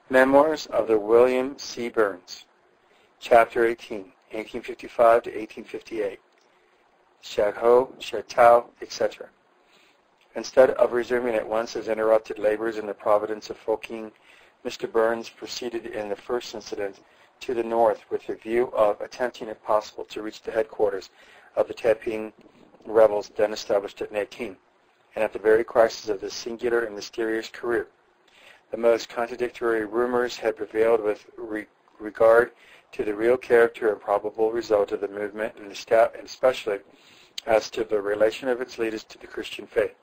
Memoirs of the William C. Burns, Chapter 18, 1855 to 1858, Chateau, etc. Instead of resuming at once his interrupted labors in the province of Fokien, Mr. Burns proceeded in the first incident to the north with the view of attempting, if possible, to reach the headquarters of the Taiping rebels then established at Nanking, and at the very crisis of this singular and mysterious career. The most contradictory rumors had prevailed with regard to the real character and probable result of the movement, and especially as to the relation of its leaders to the Christian faith,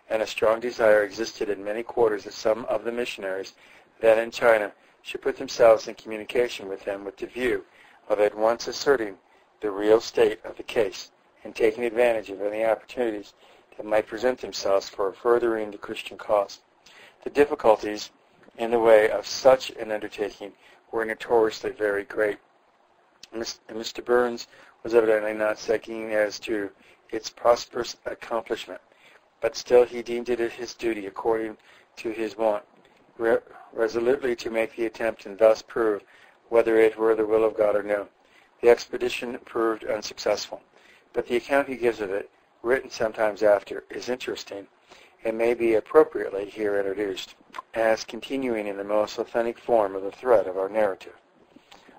and a strong desire existed in many quarters that some of the missionaries then in China should put themselves in communication with them with the view of at once asserting the real state of the case and taking advantage of any opportunities that might present themselves for furthering the Christian cause. The difficulties in the way of such an undertaking were notoriously very great. Mr. Burns was evidently not seeking as to its prosperous accomplishment, but still he deemed it his duty, according to his wont, resolutely to make the attempt and thus prove whether it were the will of God or no. The expedition proved unsuccessful, but the account he gives of it, written sometimes after, is interesting and may be appropriately here introduced, as continuing in the most authentic form of the thread of our narrative.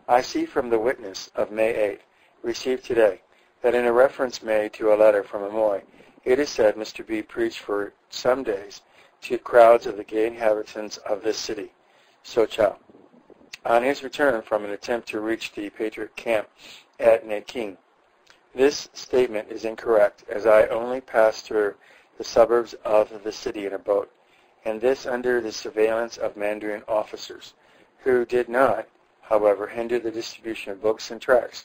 I see from the witness of May 8th, received today, that in a reference made to a letter from Amoy, it is said Mr. B. preached for some days to crowds of the gay inhabitants of this city, Sochao. On his return from an attempt to reach the Patriot camp at Nanking. This statement is incorrect, as I only passed through the suburbs of the city in a boat, and this under the surveillance of Mandarin officers, who did not, however, hinder the distribution of books and tracts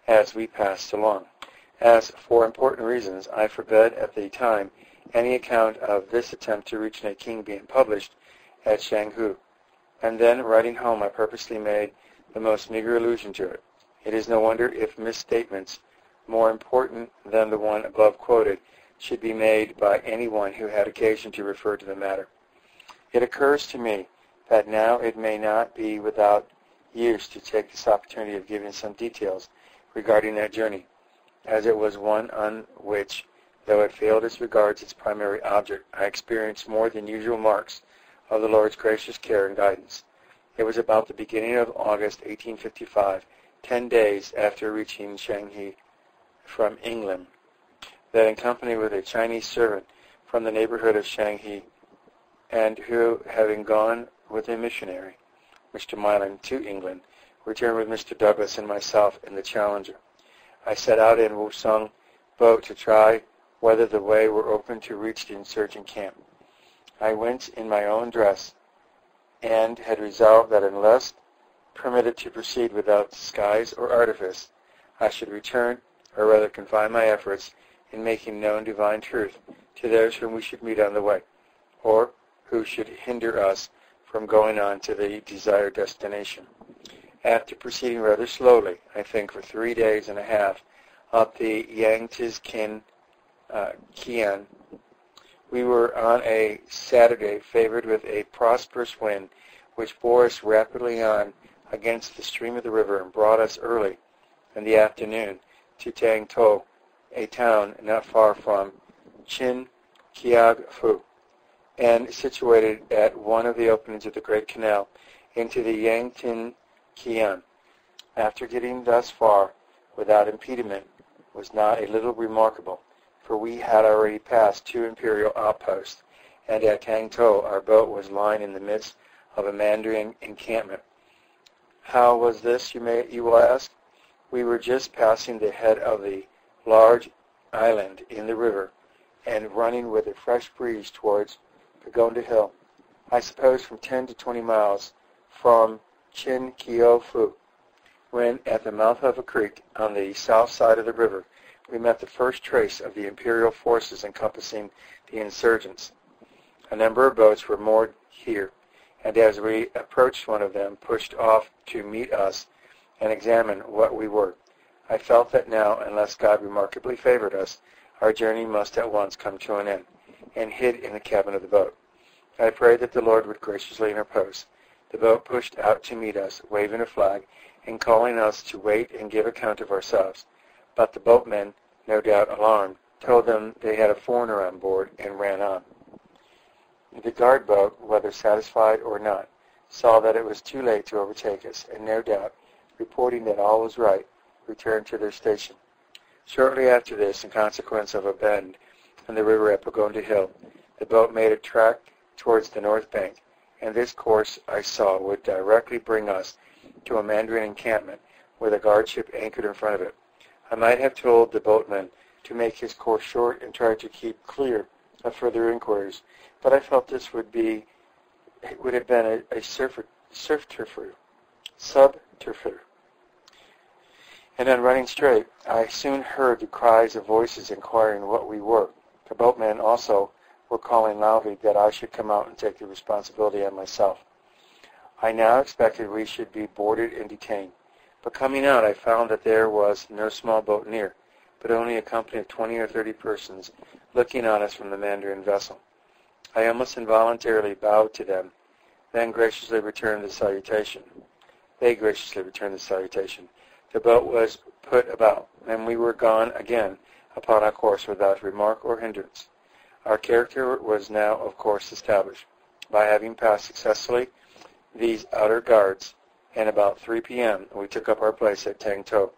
as we passed along, as, for important reasons, I forbade at the time any account of this attempt to reach Nanking being published at Shanghai, and then, writing home, I purposely made the most meager allusion to it. It is no wonder if misstatements more important than the one above quoted should be made by anyone who had occasion to refer to the matter. It occurs to me that now it may not be without use to take this opportunity of giving some details regarding that journey, as it was one on which, though it failed as regards its primary object, I experienced more than usual marks of the Lord's gracious care and guidance. It was about the beginning of August 1855, 10 days after reaching Shanghai from England, that in company with a Chinese servant from the neighborhood of Shanghai, and who, having gone with a missionary, Mr. Milan, to England, returned with Mr. Douglas and myself in the Challenger. I set out in Wusong boat to try whether the way were open to reach the insurgent camp. I went in my own dress, and had resolved that unless permitted to proceed without disguise or artifice, I should return, or rather confine my efforts in making known divine truth to those whom we should meet on the way, or who should hinder us from going on to the desired destination. After proceeding rather slowly, I think for 3 days and a half, up the Yangtze Kian, we were on a Saturday favored with a prosperous wind, which bore us rapidly on against the stream of the river and brought us early in the afternoon to Tang To, a town not far from Chin Kiag Fu, and situated at one of the openings of the Great Canal into the Yangtze Kian. After getting thus far without impediment was not a little remarkable, for we had already passed 2 imperial outposts, and at Tang To our boat was lying in the midst of a Mandarin encampment. How was this, you will ask? We were just passing the head of the large island in the river and running with a fresh breeze towards Pagoda Hill, I suppose from 10 to 20 miles from Chin Kio Fu, when at the mouth of a creek on the south side of the river we met the first trace of the imperial forces encompassing the insurgents. A number of boats were moored here, and as we approached one of them, pushed off to meet us and examine what we were. I felt that now, unless God remarkably favored us, our journey must at once come to an end, and hid in the cabin of the boat. I prayed that the Lord would graciously interpose, The boat pushed out to meet us, waving a flag, and calling us to wait and give account of ourselves. But the boatmen, no doubt alarmed, told them they had a foreigner on board, and ran on. The guard boat, whether satisfied or not, saw that it was too late to overtake us, and no doubt, reporting that all was right, returned to their station. Shortly after this, in consequence of a bend in the river at Pagoda Hill, the boat made a track towards the north bank, and this course I saw would directly bring us to a Mandarin encampment with a guard ship anchored in front of it. I might have told the boatman to make his course short and try to keep clear of further inquiries, but I felt this would have been a subterfuge. And on running straight, I soon heard the cries of voices inquiring what we were. The boatmen also were calling loudly that I should come out and take the responsibility on myself. I now expected we should be boarded and detained, but coming out I found that there was no small boat near, but only a company of 20 or 30 persons looking on us from the Mandarin vessel. I almost involuntarily bowed to them, then graciously returned the salutation. They graciously returned the salutation. The boat was put about, and we were gone again upon our course without remark or hindrance. Our character was now, of course, established by having passed successfully these outer guards, and about 3 p.m. we took up our place at Tang To,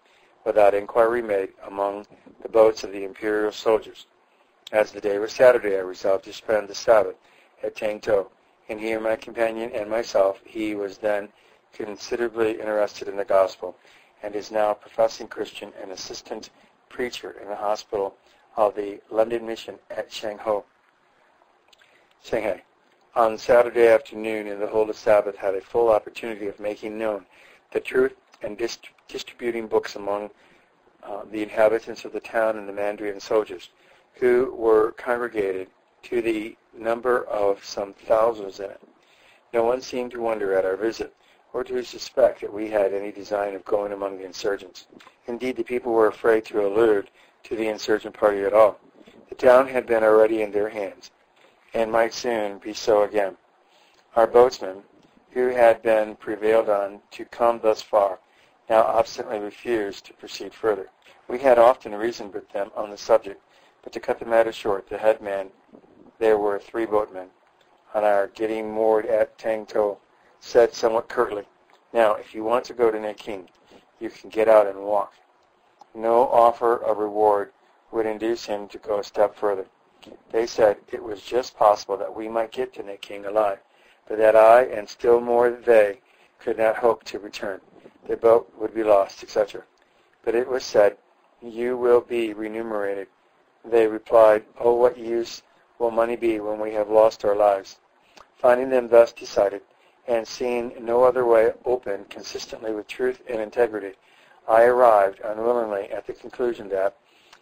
without inquiry made among the boats of the imperial soldiers. As the day was Saturday, I resolved to spend the Sabbath at Tang To, and here my companion and myself, he was then considerably interested in the gospel, and is now a professing Christian and assistant preacher in the hospital of the London Mission at Shanghai. On Saturday afternoon, in the whole of Sabbath, had a full opportunity of making known the truth and distributing books among the inhabitants of the town and the Mandarin soldiers, who were congregated to the number of some thousands in it. No one seemed to wonder at our visit, or to suspect that we had any design of going among the insurgents. Indeed, the people were afraid to allude to the insurgent party at all. The town had been already in their hands, and might soon be so again. Our boatsmen, who had been prevailed on to come thus far, now obstinately refused to proceed further. We had often reasoned with them on the subject, but to cut the matter short, the head man, there were 3 boatmen, on our getting moored at Tang To, said somewhat curtly, "Now, if you want to go to Nanking, you can get out and walk." No offer of reward would induce him to go a step further. They said it was just possible that we might get to Nanking alive, but that I, and still more they, could not hope to return. The boat would be lost, etc. But it was said, "You will be remunerated." They replied, "Oh, what use will money be when we have lost our lives?" Finding them thus decided, and seeing no other way open consistently with truth and integrity, I arrived unwillingly at the conclusion that,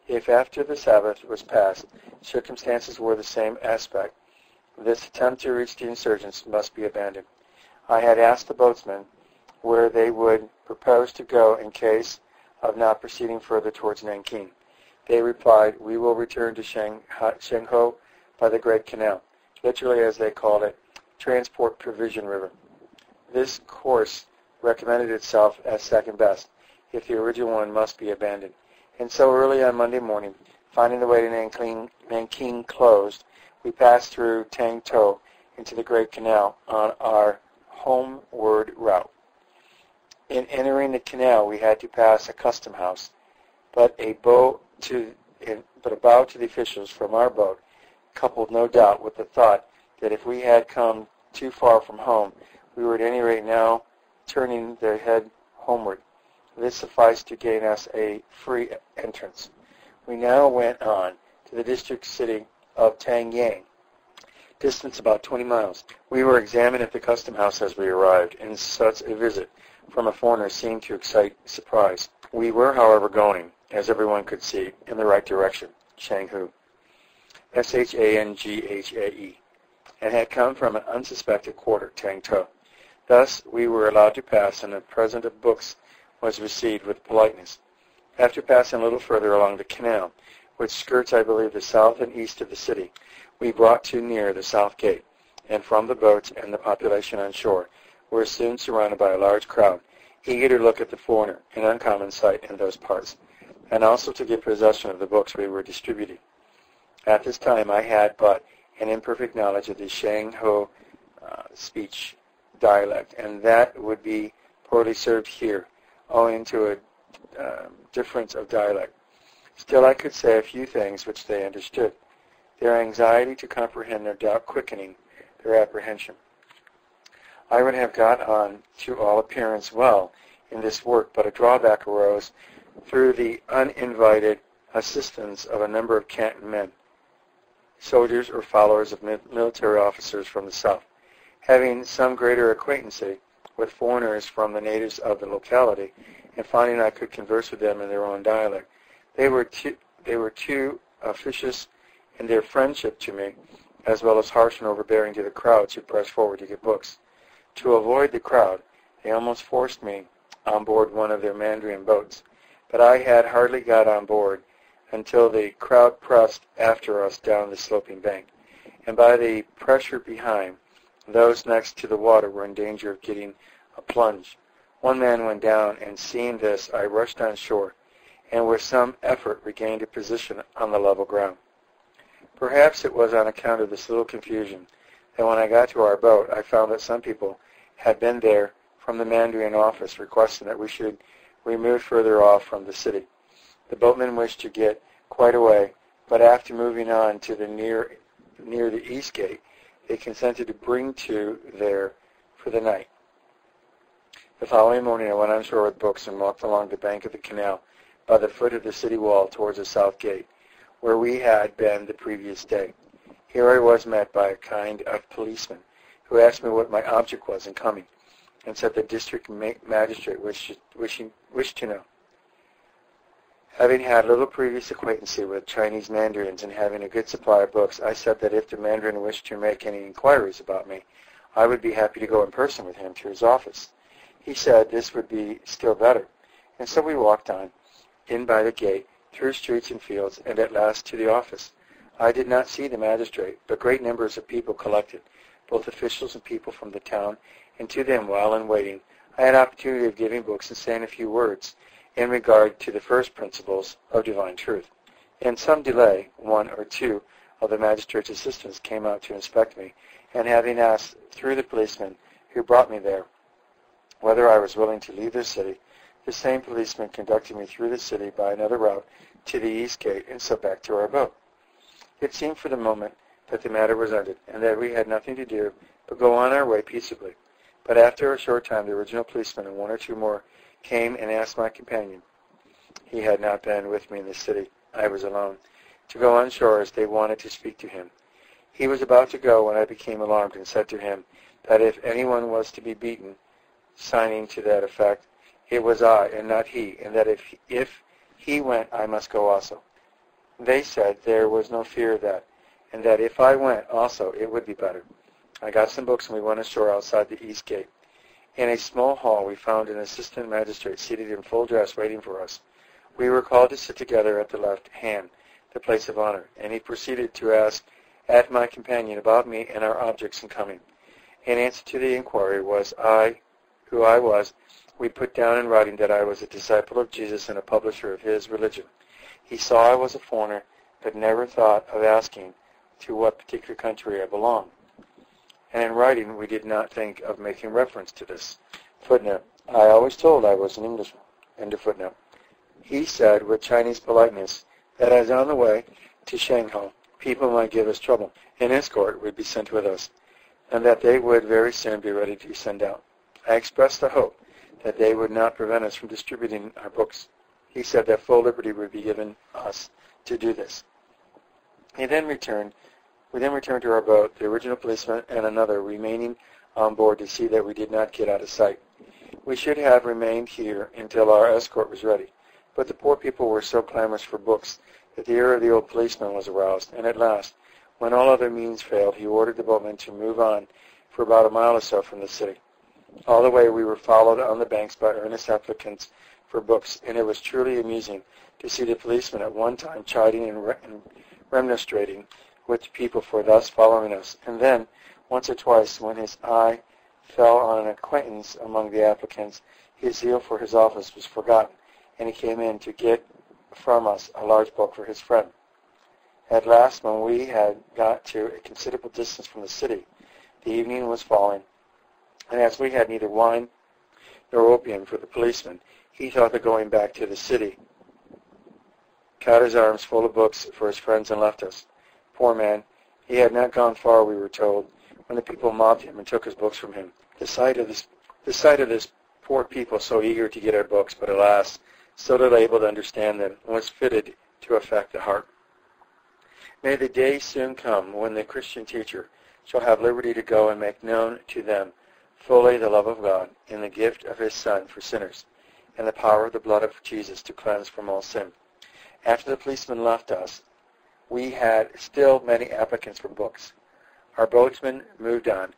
if after the Sabbath was past, circumstances were the same aspect, this attempt to reach the insurgents must be abandoned. I had asked the boatsmen where they would propose to go in case of not proceeding further towards Nanking. They replied, "We will return to Shanghai by the Great Canal," literally as they called it, Transport Provision River. This course recommended itself as second best, if the original one must be abandoned. And so early on Monday morning, finding the way to Nanking closed, we passed through Tang To into the Great Canal on our homeward route. In entering the canal, we had to pass a custom house, but a bow to the officials from our boat, coupled no doubt with the thought that if we had come too far from home, we were at any rate now turning their head homeward. This sufficed to gain us a free entrance. We now went on to the district city of Tangyang, distance about 20 miles. We were examined at the custom house as we arrived, and such a visit from a foreigner seemed to excite surprise. We were, however, going, as everyone could see, in the right direction, Shanghai, Shanghae, and had come from an unsuspected quarter, Tang To. Thus we were allowed to pass, and a present of books was received with politeness. After passing a little further along the canal, which skirts, I believe, the south and east of the city, we brought to near the south gate, and from the boats and the population on shore, were soon surrounded by a large crowd, eager to look at the foreigner, an uncommon sight in those parts, and also to get possession of the books we were distributing. At this time I had but an imperfect knowledge of the Shangho speech dialect, and that would be poorly served here, owing to a difference of dialect. Still I could say a few things which they understood, their anxiety to comprehend no doubt quickening their apprehension. I would have got on to all appearance well in this work, but a drawback arose through the uninvited assistance of a number of Canton men, soldiers or followers of military officers from the South. Having some greater acquaintance with foreigners from the natives of the locality, and finding I could converse with them in their own dialect, they were too officious in their friendship to me, as well as harsh and overbearing to the crowds who pressed forward to get books. To avoid the crowd, they almost forced me on board one of their Mandarin boats, but I had hardly got on board until the crowd pressed after us down the sloping bank, and by the pressure behind, those next to the water were in danger of getting a plunge. One man went down, and seeing this, I rushed on shore, and with some effort regained a position on the level ground. Perhaps it was on account of this little confusion that when I got to our boat, I found that some people had been there from the Mandarin office requesting that we should remove further off from the city. The boatmen wished to get quite away, but after moving on to the near the east gate, they consented to bring to there for the night. The following morning I went on shore with books and walked along the bank of the canal by the foot of the city wall towards the south gate, where we had been the previous day. Here I was met by a kind of policeman, who asked me what my object was in coming, and said the district magistrate wished to know. Having had little previous acquaintance with Chinese mandarins and having a good supply of books, I said that if the mandarin wished to make any inquiries about me, I would be happy to go in person with him to his office. He said this would be still better, and so we walked on, in by the gate, through streets and fields, and at last to the office. I did not see the magistrate, but great numbers of people collected, both officials and people from the town, and to them, while in waiting, I had opportunity of giving books and saying a few words in regard to the first principles of divine truth. In some delay, one or two of the magistrate's assistants came out to inspect me, and having asked through the policeman who brought me there whether I was willing to leave the city, the same policeman conducted me through the city by another route to the east gate and so back to our boat. It seemed for the moment that the matter was ended, and that we had nothing to do but go on our way peaceably. But after a short time, the original policeman and one or two more came and asked my companion, he had not been with me in the city, I was alone, to go on shore as they wanted to speak to him. He was about to go when I became alarmed and said to him that if anyone was to be beaten, signing to that effect, it was I and not he, and that if he went, I must go also. They said there was no fear of that, and that if I went also, it would be better. I got some books and we went ashore outside the east gate. In a small hall we found an assistant magistrate seated in full dress waiting for us. We were called to sit together at the left hand, the place of honor, and he proceeded to ask at my companion about me and our objects in coming. In answer to the inquiry who I was, we put down in writing that I was a disciple of Jesus and a publisher of his religion. He saw I was a foreigner, but never thought of asking to what particular country I belonged. And in writing, we did not think of making reference to this. Footnote, I always told I was an Englishman. End of footnote. He said with Chinese politeness that as on the way to Shanghai, people might give us trouble. An escort would be sent with us, and that they would very soon be ready to send out. I expressed the hope that they would not prevent us from distributing our books. He said that full liberty would be given us to do this. We then returned to our boat, the original policeman and another remaining on board to see that we did not get out of sight. We should have remained here until our escort was ready, but the poor people were so clamorous for books that the ear of the old policeman was aroused, and at last, when all other means failed, he ordered the boatmen to move on for about a mile or so from the city. All the way we were followed on the banks by earnest applicants for books, and it was truly amusing to see the policeman at one time chiding and remonstrating with the people for thus following us, and then, once or twice, when his eye fell on an acquaintance among the applicants, his zeal for his office was forgotten, and he came in to get from us a large book for his friend. At last, when we had got to a considerable distance from the city, the evening was falling, and as we had neither wine nor opium for the policeman, he thought of going back to the city, caught his arms full of books for his friends, and left us. Poor man, he had not gone far, we were told, when the people mobbed him and took his books from him. The sight of this poor people so eager to get our books, but alas, so little able to understand them, was fitted to affect the heart. May the day soon come when the Christian teacher shall have liberty to go and make known to them fully the love of God in the gift of his Son for sinners, and the power of the blood of Jesus to cleanse from all sin. After the policeman left us, we had still many applicants for books. Our boatsmen moved on,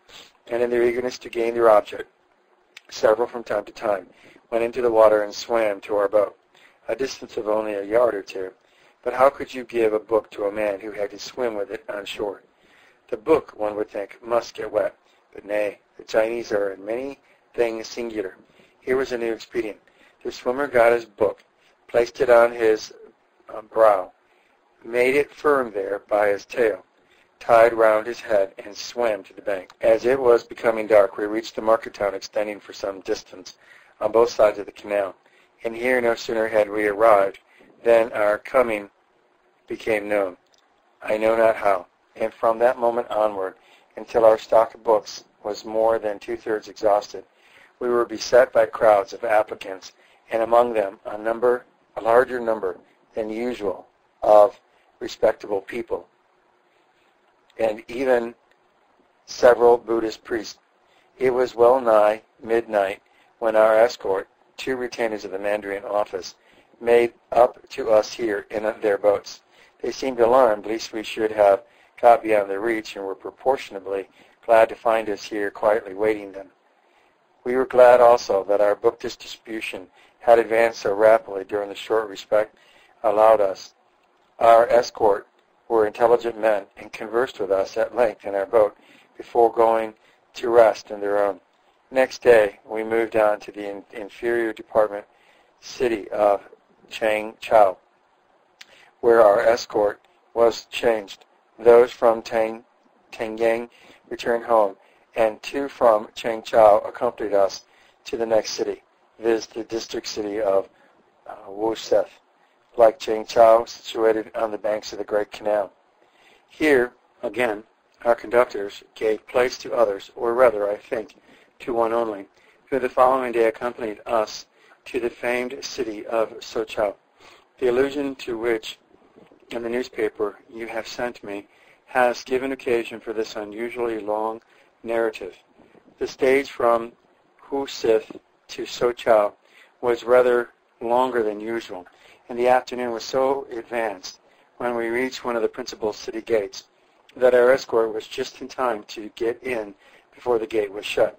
and in their eagerness to gain their object, several from time to time went into the water and swam to our boat, a distance of only a yard or two. But how could you give a book to a man who had to swim with it on shore? The book, one would think, must get wet. But nay, the Chinese are in many things singular. Here was a new expedient. The swimmer got his book, placed it on his brow, made it firm there by his tail, tied round his head, and swam to the bank. As it was becoming dark, we reached the market town extending for some distance on both sides of the canal. And here no sooner had we arrived than our coming became known, I know not how, and from that moment onward, until our stock of books was more than two-thirds exhausted, we were beset by crowds of applicants, and among them a larger number than usual of respectable people, and even several Buddhist priests. It was well nigh midnight when our escort, two retainers of the Mandarin office, made up to us here in their boats. They seemed alarmed lest we should have got beyond their reach, and were proportionably glad to find us here quietly waiting them. We were glad also that our book distribution had advanced so rapidly during the short respite allowed us. Our escort were intelligent men, and conversed with us at length in our boat before going to rest in their own. Next day we moved on to the inferior department city of Changchou, where our escort was changed. Those from Tengyang returned home, and two from Changchou accompanied us to the next city, viz. The district city of Wuseth, like Changchou, situated on the banks of the Great Canal. Here, again, our conductors gave place to others, or rather, I think, to one only, who the following day accompanied us to the famed city of Sochaux. The allusion to which in the newspaper you have sent me has given occasion for this unusually long narrative. The stage from Wusith to Sochaux was rather longer than usual, and the afternoon was so advanced when we reached one of the principal city gates that our escort was just in time to get in before the gate was shut.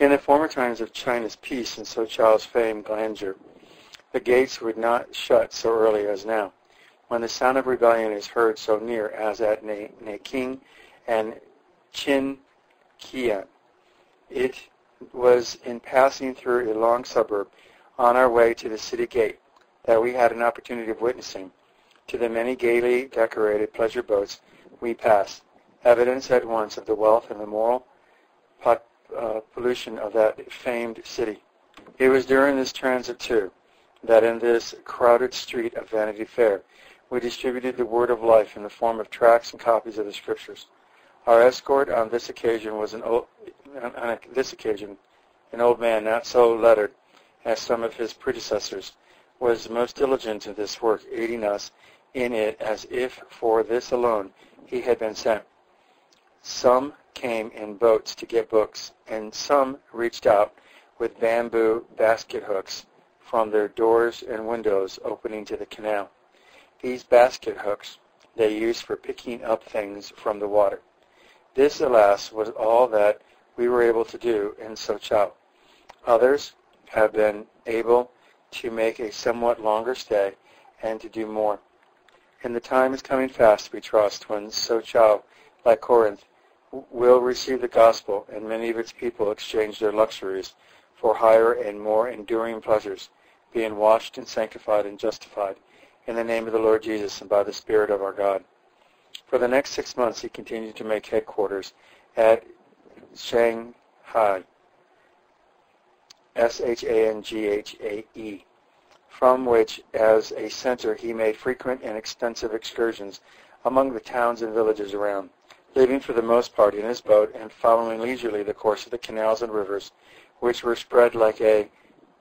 In the former times of China's peace and Sochau's famed grandeur, the gates would not shut so early as now, when the sound of rebellion is heard so near as at Nanking and Qinqian. It was in passing through a long suburb on our way to the city gate that we had an opportunity of witnessing to the many gaily decorated pleasure boats we passed, evidence at once of the wealth and the moral pollution of that famed city. It was during this transit, too, that in this crowded street of Vanity Fair, we distributed the word of life in the form of tracts and copies of the Scriptures. Our escort on this occasion was an old man not so lettered as some of his predecessors, was most diligent in this work, aiding us in it as if for this alone he had been sent. Some came in boats to get books, and some reached out with bamboo basket hooks from their doors and windows opening to the canal. These basket hooks they used for picking up things from the water. This, alas, was all that we were able to do in Sochaux. Others have been able to make a somewhat longer stay and to do more. And the time is coming fast, we trust, when Sochaux, like Corinth, will receive the gospel, and many of its people exchange their luxuries for higher and more enduring pleasures, being washed and sanctified and justified in the name of the Lord Jesus and by the Spirit of our God. For the next 6 months he continued to make headquarters at Shanghai, Shanghae, from which as a center he made frequent and extensive excursions among the towns and villages around, living for the most part in his boat and following leisurely the course of the canals and rivers, which were spread like a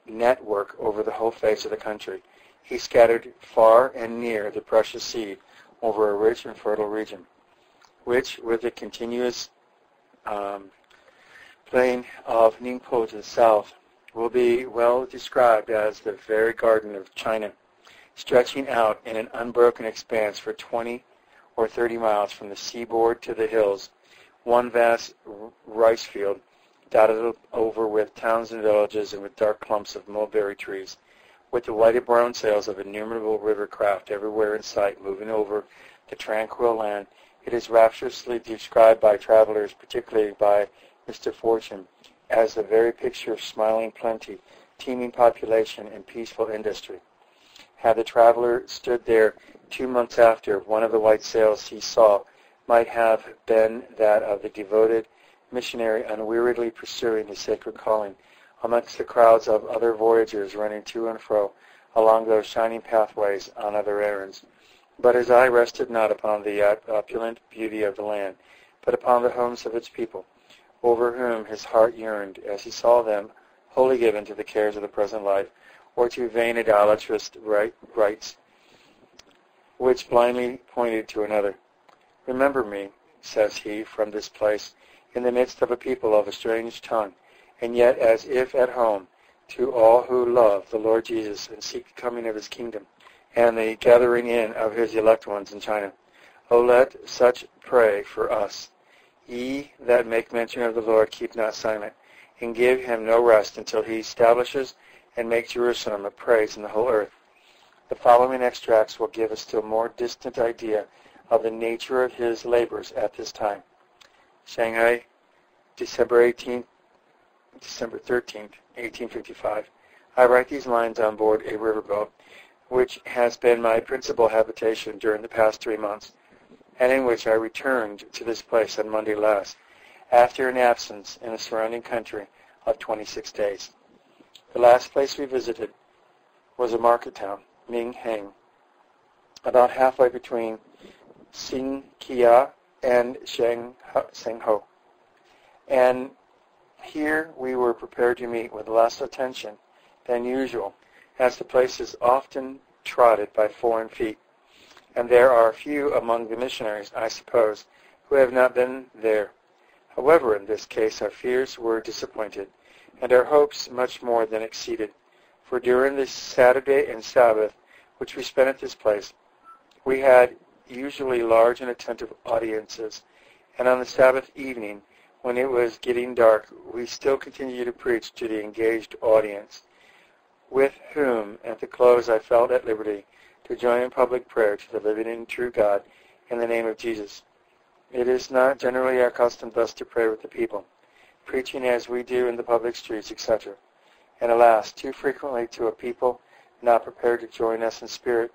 network over the whole face of the country. He scattered far and near the precious seed over a rich and fertile region, which, with the continuous plain of Ningpo to the south, will be well described as the very Garden of China, stretching out in an unbroken expanse for 20 or 30 miles from the seaboard to the hills, one vast rice field dotted over with towns and villages and with dark clumps of mulberry trees, with the whited brown sails of innumerable river craft everywhere in sight moving over the tranquil land. It is rapturously described by travelers, particularly by Mr. Fortune, as the very picture of smiling plenty, teeming population, and peaceful industry. Had the traveler stood there 2 months after, one of the white sails he saw might have been that of the devoted missionary unweariedly pursuing the sacred calling amongst the crowds of other voyagers running to and fro along those shining pathways on other errands. But his eye rested not upon the opulent beauty of the land, but upon the homes of its people, over whom his heart yearned as he saw them wholly given to the cares of the present life, or to vain idolatrous rites, which blindly pointed to another. Remember me, says he, from this place, in the midst of a people of a strange tongue, and yet as if at home, to all who love the Lord Jesus and seek the coming of his kingdom, and the gathering in of his elect ones in China. O let such pray for us. Ye that make mention of the Lord, keep not silent, and give him no rest until he establishes and makes Jerusalem a praise in the whole earth. The following extracts will give a still more distant idea of the nature of his labors at this time. Shanghai, December 13th, 1855. I write these lines on board a riverboat, which has been my principal habitation during the past 3 months, and in which I returned to this place on Monday last, after an absence in the surrounding country of 26 days. The last place we visited was a market town, Minhang, about halfway between Xinqia and Shengho. And here we were prepared to meet with less attention than usual, as the place is often trodden by foreign feet, and there are few among the missionaries, I suppose, who have not been there. However, in this case our fears were disappointed, and our hopes much more than exceeded, for during the Saturday and Sabbath which we spent at this place, we had usually large and attentive audiences, and on the Sabbath evening, when it was getting dark, we still continued to preach to the engaged audience, with whom at the close I felt at liberty to join in public prayer to the living and true God in the name of Jesus. It is not generally our custom thus to pray with the people, preaching as we do in the public streets, etc., and alas, too frequently to a people not prepared to join us in spirit.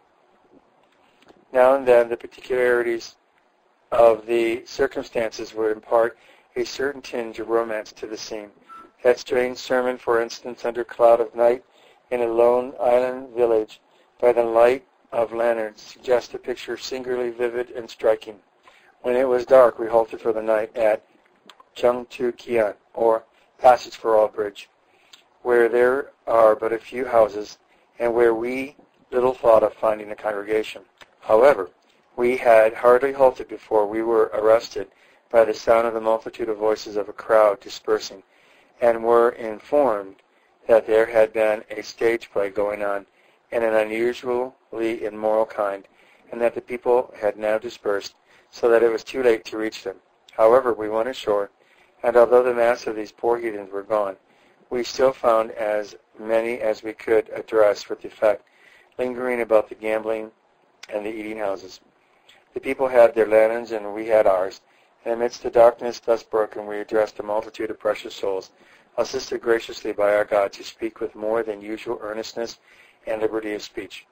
Now and then the particularities of the circumstances would impart a certain tinge of romance to the scene. That strange sermon, for instance, under cloud of night in a lone island village by the light of lanterns, suggests a picture singularly vivid and striking. When it was dark, we halted for the night at Chengtu-Kian, or Passage for All Bridge, where there are but a few houses, and where we little thought of finding a congregation. However, we had hardly halted before we were arrested by the sound of the multitude of voices of a crowd dispersing, and were informed that there had been a stage play going on in an unusually immoral kind, and that the people had now dispersed, so that it was too late to reach them. However, we went ashore, and although the mass of these poor heathens were gone, we still found as many as we could address with effect, lingering about the gambling and the eating houses. The people had their lanterns and we had ours, And amidst the darkness thus broken, we addressed a multitude of precious souls, assisted graciously by our God to speak with more than usual earnestness and liberty of speech.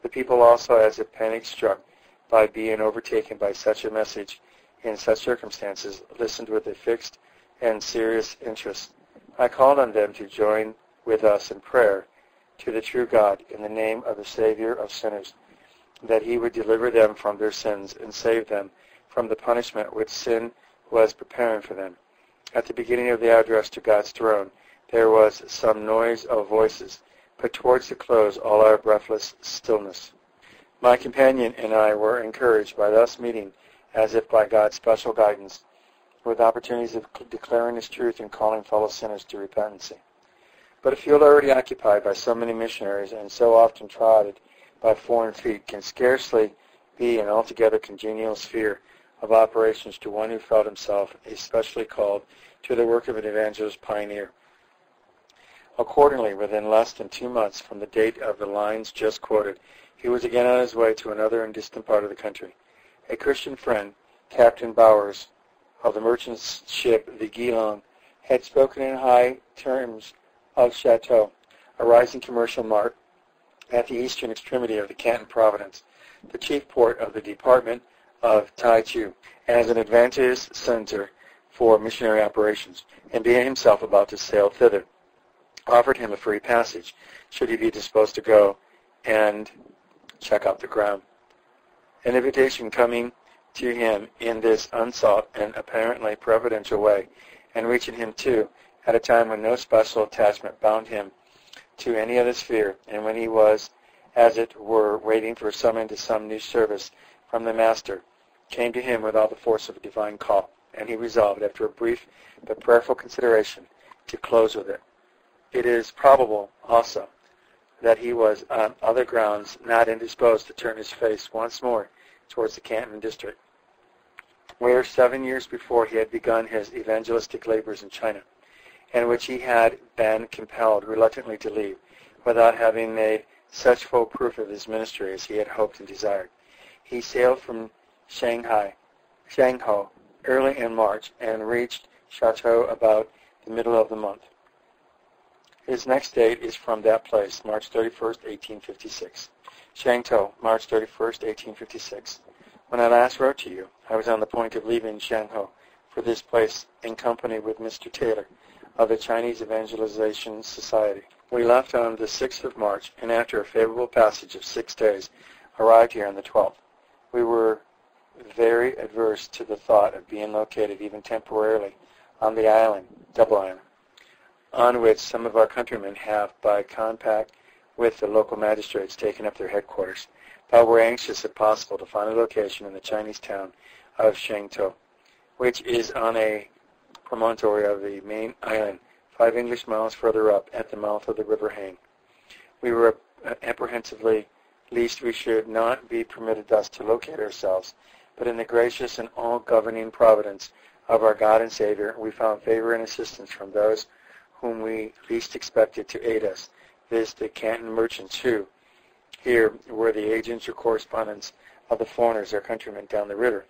The people also, as if panic-struck by being overtaken by such a message in such circumstances, listened with a fixed and serious interest. I called on them to join with us in prayer to the true God in the name of the Savior of sinners, that he would deliver them from their sins and save them from the punishment which sin was preparing for them. At the beginning of the address to God's throne, there was some noise of voices, but towards the close all our breathless stillness. My companion and I were encouraged by thus meeting, as if by God's special guidance, with opportunities of declaring His truth and calling fellow sinners to repentance. But a field already occupied by so many missionaries and so often trodden by foreign feet can scarcely be an altogether congenial sphere of operations to one who felt himself especially called to the work of an evangelist pioneer. Accordingly, within less than 2 months from the date of the lines just quoted, he was again on his way to another and distant part of the country. A Christian friend, Captain Bowers, of the merchant ship the Geelong, had spoken in high terms of Chateau, a rising commercial mart at the eastern extremity of the Canton Province, the chief port of the department of Taichu, as an advantageous center for missionary operations, and being himself about to sail thither, offered him a free passage, should he be disposed to go and check out the ground. An invitation coming to him in this unsought and apparently providential way, and reaching him too at a time when no special attachment bound him to any other sphere, and when he was, as it were, waiting for summon to some new service from the Master, came to him with all the force of a divine call, and he resolved, after a brief but prayerful consideration, to close with it. It is probable, also, that he was on other grounds not indisposed to turn his face once more towards the Canton district, where 7 years before he had begun his evangelistic labors in China, and which he had been compelled reluctantly to leave, without having made such full proof of his ministry as he had hoped and desired. He sailed from Shanghai early in March and reached Chateau about the middle of the month. His next date is from that place, March 31st, 1856. Shanghai, March 31st, 1856. When I last wrote to you, I was on the point of leaving Shanghai for this place in company with Mr. Taylor of the Chinese Evangelization Society. We left on the 6th of March, and after a favorable passage of 6 days, arrived here on the 12th. We were very averse to the thought of being located even temporarily on the island, Double Island, on which some of our countrymen have, by compact with the local magistrates, taken up their headquarters, but were anxious, if possible, to find a location in the Chinese town of Shanghai, which is on a promontory of the main island, 5 English miles further up at the mouth of the River Haine. We were apprehensively lest we should not be permitted thus to locate ourselves, but in the gracious and all-governing providence of our God and Savior, we found favor and assistance from those whom we least expected to aid us, viz. the Canton merchants who, here, were the agents or correspondents of the foreigners, our countrymen, down the river.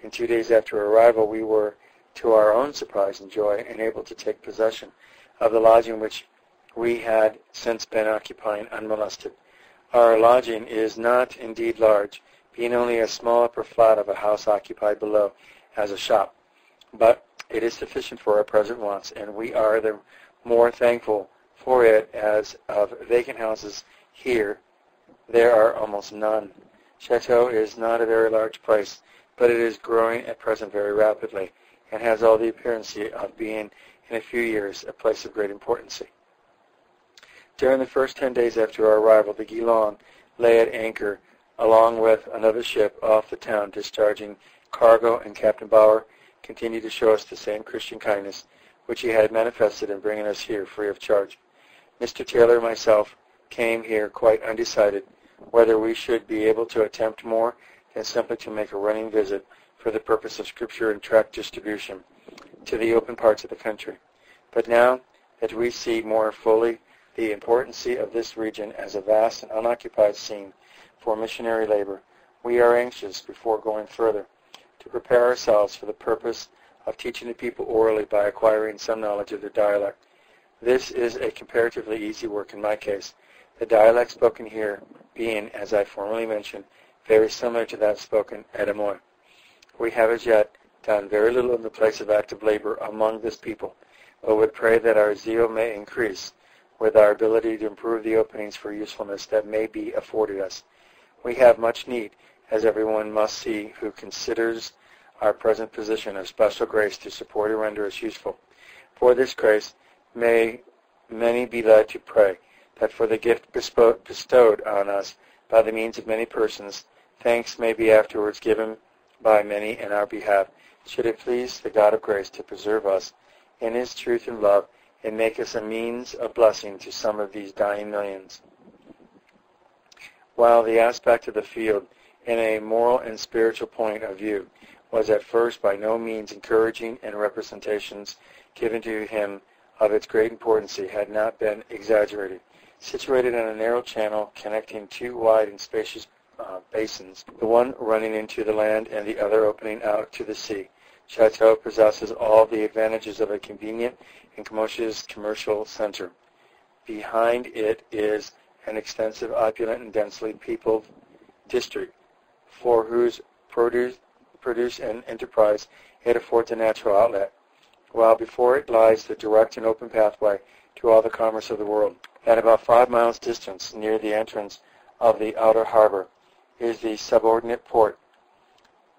And 2 days after arrival, we were, to our own surprise and joy, enabled to take possession of the lodging which we had since been occupying unmolested. Our lodging is not indeed large, being only a small upper flat of a house occupied below as a shop, but it is sufficient for our present wants, and we are the more thankful for it as of vacant houses here there are almost none. Chateau is not a very large place, but it is growing at present very rapidly, and has all the appearance of being in a few years a place of great importance. During the first 10 days after our arrival, the Geelong lay at anchor along with another ship off the town discharging cargo, and Captain Bauer continued to show us the same Christian kindness which he had manifested in bringing us here free of charge. Mr. Taylor and myself came here quite undecided whether we should be able to attempt more than simply to make a running visit for the purpose of scripture and tract distribution to the open parts of the country. But now that we see more fully the importance of this region as a vast and unoccupied scene for missionary labor, we are anxious, before going further, to prepare ourselves for the purpose of teaching the people orally by acquiring some knowledge of their dialect. This is a comparatively easy work in my case, the dialect spoken here being, as I formerly mentioned, very similar to that spoken at Memoir. We have as yet done very little in the place of active labor among this people, but would pray that our zeal may increase with our ability to improve the openings for usefulness that may be afforded us. We have much need, as everyone must see who considers our present position of special grace to support and render us useful. For this grace may many be led to pray that for the gift bestowed on us by the means of many persons, thanks may be afterwards given by many in our behalf, should it please the God of grace to preserve us in His truth and love, and make us a means of blessing to some of these dying millions. While the aspect of the field, in a moral and spiritual point of view, was at first by no means encouraging, and representations given to him of its great importance had not been exaggerated. Situated on a narrow channel connecting two wide and spacious basins, the one running into the land and the other opening out to the sea, Chateau possesses all the advantages of a convenient and commodious commercial center. Behind it is an extensive, opulent, and densely peopled district, for whose produce and enterprise it affords a natural outlet, while before it lies the direct and open pathway to all the commerce of the world. At about 5 miles distance, near the entrance of the outer harbor, is the subordinate port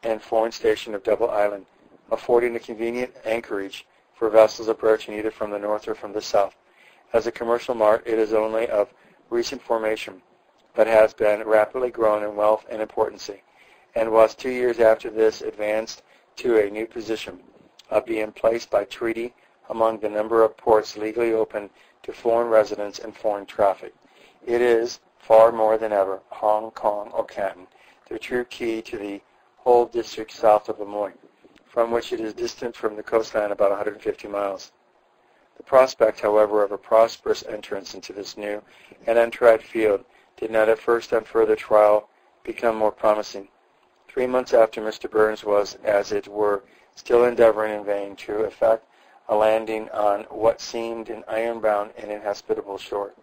and foreign station of Double Island, affording a convenient anchorage for vessels approaching either from the north or from the south. As a commercial mart, it is only of recent formation, but has been rapidly grown in wealth and importance, and was 2 years after this advanced to a new position of being placed by treaty among the number of ports legally open to foreign residents and foreign traffic. It is, far more than ever, Hong Kong or Canton, the true key to the whole district south of Lemoyne, from which it is distant from the coastline about 150 miles. The prospect, however, of a prosperous entrance into this new and untried field did not at first on further trial become more promising. 3 months after Mr. Burns was, as it were, still endeavoring in vain to effect a landing on what seemed an iron-bound and inhospitable shore.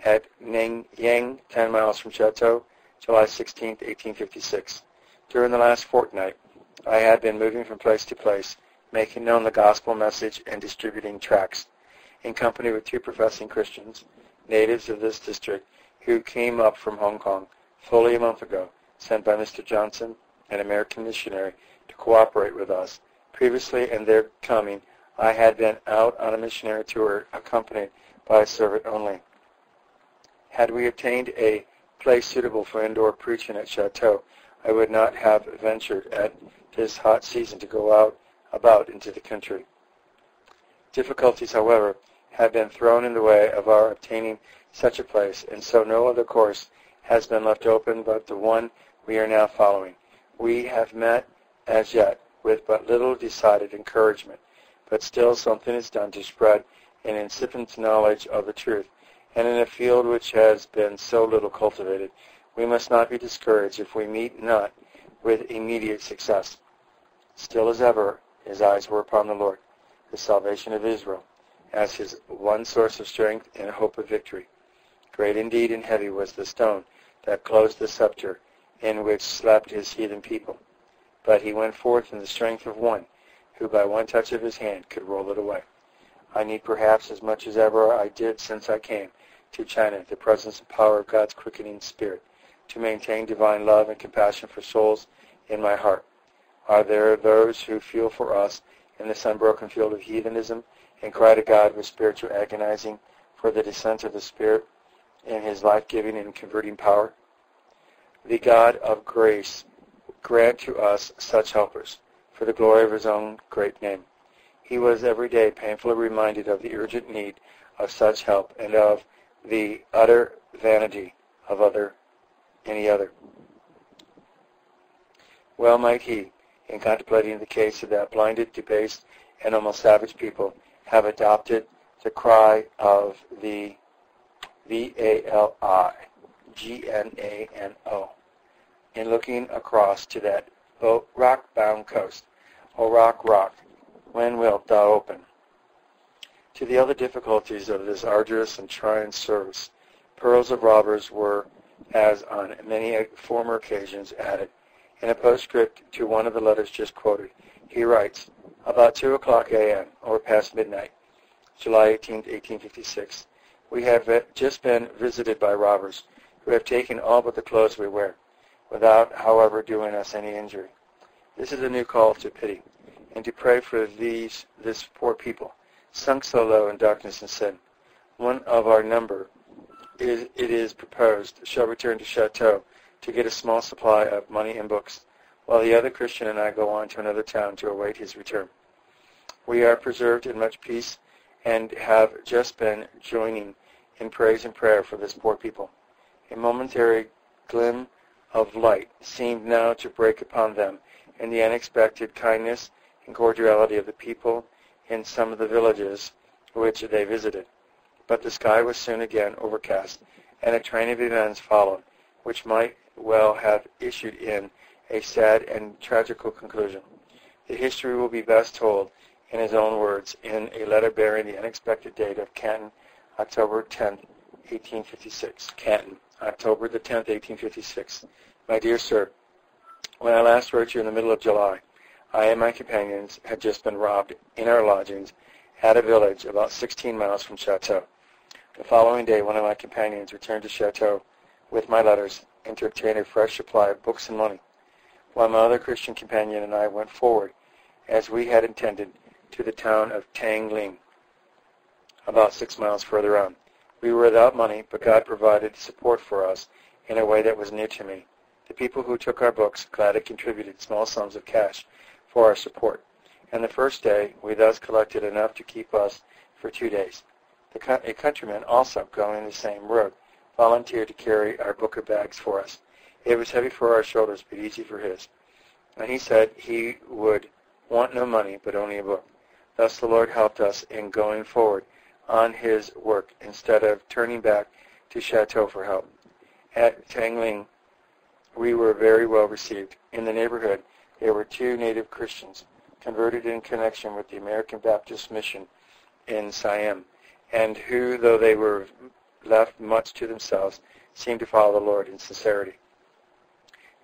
At Ning Yang, 10 miles from Chateau, July 16, 1856. During the last fortnight, I had been moving from place to place, making known the gospel message and distributing tracts, in company with 2 professing Christians, natives of this district, who came up from Hong Kong fully a month ago, sent by Mr. Johnson, an American missionary, to cooperate with us. Previously, in their coming, I had been out on a missionary tour, accompanied by a servant only. Had we obtained a place suitable for indoor preaching at Chateau, I would not have ventured at this hot season to go about into the country. Difficulties, however, have been thrown in the way of our obtaining such a place, and so no other course has been left open but the one we are now following. We have met, as yet, with but little decided encouragement, but still something is done to spread an incipient knowledge of the truth, and in a field which has been so little cultivated, we must not be discouraged if we meet not with immediate success. Still as ever, his eyes were upon the Lord, the salvation of Israel, as his one source of strength and hope of victory. Great indeed and heavy was the stone that closed the scepter in which slept his heathen people. But he went forth in the strength of one, who by one touch of his hand could roll it away. I need perhaps as much as ever I did since I came to China the presence and power of God's quickening Spirit, to maintain divine love and compassion for souls in my heart. Are there those who feel for us in this unbroken field of heathenism, and cry to God with spiritual agonizing for the descent of the Spirit in his life-giving and converting power? The God of grace grant to us such helpers, for the glory of his own great name. He was every day painfully reminded of the urgent need of such help and of the utter vanity of any other. Well might he, in contemplating the case of that blinded, debased, and almost savage people, have adopted the cry of the VALIGNANO in looking across to that rock-bound coast. O rock, rock, when wilt thou open? To the other difficulties of this arduous and trying service, pearls of robbers were, as on many former occasions, added. In a postscript to one of the letters just quoted, he writes, about 2 o'clock a.m., or past midnight, July 18, 1856, we have just been visited by robbers, who have taken all but the clothes we wear, without, however, doing us any injury. This is a new call to pity, and to pray for this poor people, sunk so low in darkness and sin. One of our number, it is proposed, shall return to Chateau to get a small supply of money and books, while the other Christian and I go on to another town to await his return. We are preserved in much peace, and have just been joining in praise and prayer for this poor people. A momentary gleam of light seemed now to break upon them in the unexpected kindness and cordiality of the people in some of the villages which they visited. But the sky was soon again overcast, and a train of events followed, which might well have issued in a sad and tragical conclusion. The history will be best told in his own words in a letter bearing the unexpected date of Canton, October 10, 1856. Canton, October the 10th, 1856. My dear sir, when I last wrote you in the middle of July, I and my companions had just been robbed in our lodgings at a village about 16 miles from Chateau. The following day, one of my companions returned to Chateau with my letters and to obtain a fresh supply of books and money, while my other Christian companion and I went forward, as we had intended, to the town of Tangling, about 6 miles further on. We were without money, but God provided support for us in a way that was new to me. The people who took our books gladly contributed small sums of cash for our support, and the first day we thus collected enough to keep us for 2 days. A countryman, also going the same road, volunteered to carry our book bags for us. It was heavy for our shoulders, but easy for his. And he said he would want no money, but only a book. Thus the Lord helped us in going forward on his work instead of turning back to Chateau for help. At Tangling, we were very well received. In the neighborhood, there were 2 native Christians, converted in connection with the American Baptist Mission in Siam, and who, though they were left much to themselves, seemed to follow the Lord in sincerity.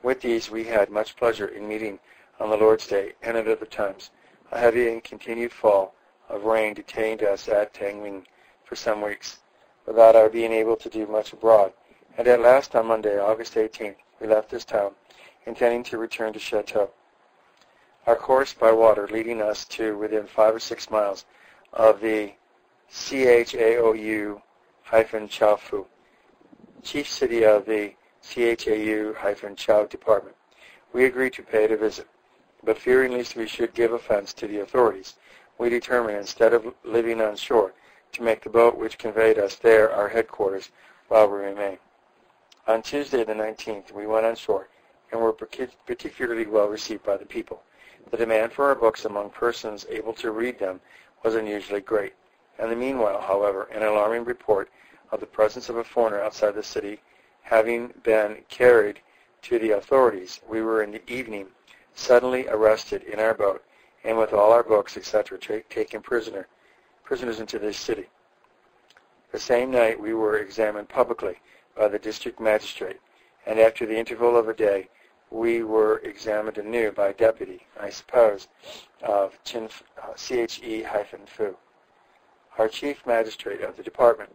With these we had much pleasure in meeting on the Lord's Day and at other times. A heavy and continued fall of rain detained us at Tangling for some weeks, without our being able to do much abroad, and at last on Monday, August 18th, we left this town, intending to return to Chateau. Our course by water leading us to within 5 or 6 miles of the Chao-Fu, chief city of the Chao department. We agreed to pay it a visit, but fearing lest we should give offense to the authorities, we determined, instead of living on shore, to make the boat which conveyed us there our headquarters while we remained. On Tuesday the 19th, we went on shore and were particularly well received by the people. The demand for our books among persons able to read them was unusually great. And the meanwhile, however, an alarming report of the presence of a foreigner outside the city having been carried to the authorities, we were in the evening suddenly arrested in our boat, and with all our books, etc., taken prisoners into this city. The same night we were examined publicly by the district magistrate, and after the interval of a day, we were examined anew by a deputy, I suppose, of Che-Fu, our chief magistrate of the department.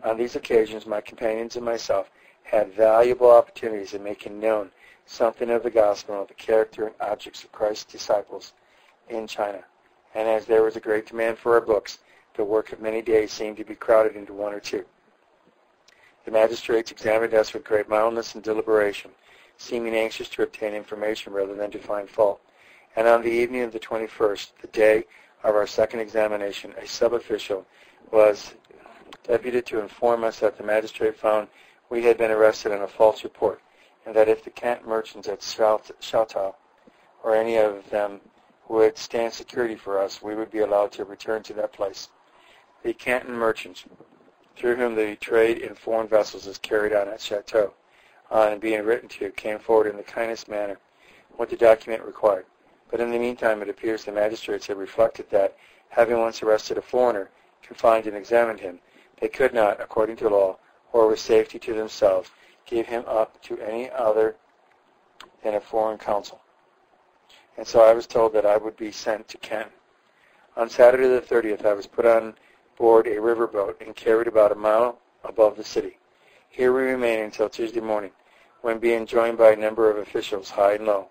On these occasions, my companions and myself had valuable opportunities of making known something of the gospel and of the character and objects of Christ's disciples in China. And as there was a great demand for our books, the work of many days seemed to be crowded into 1 or 2. The magistrates examined us with great mildness and deliberation, seeming anxious to obtain information rather than to find fault. And on the evening of the 21st, the day of our second examination, a sub-official was deputed to inform us that the magistrate found we had been arrested on a false report, and that if the Canton merchants at Chateau or any of them would stand security for us, we would be allowed to return to that place. The Canton merchants, through whom the trade in foreign vessels is carried on at Chateau, and being written to, came forward in the kindest manner, what the document required. But in the meantime, it appears the magistrates had reflected that, having once arrested a foreigner, confined and examined him, they could not, according to law, or with safety to themselves, give him up to any other than a foreign consul. And so I was told that I would be sent to Canton. On Saturday the 30th, I was put on board a riverboat and carried about a mile above the city. Here we remained until Tuesday morning, when being joined by a number of officials, high and low,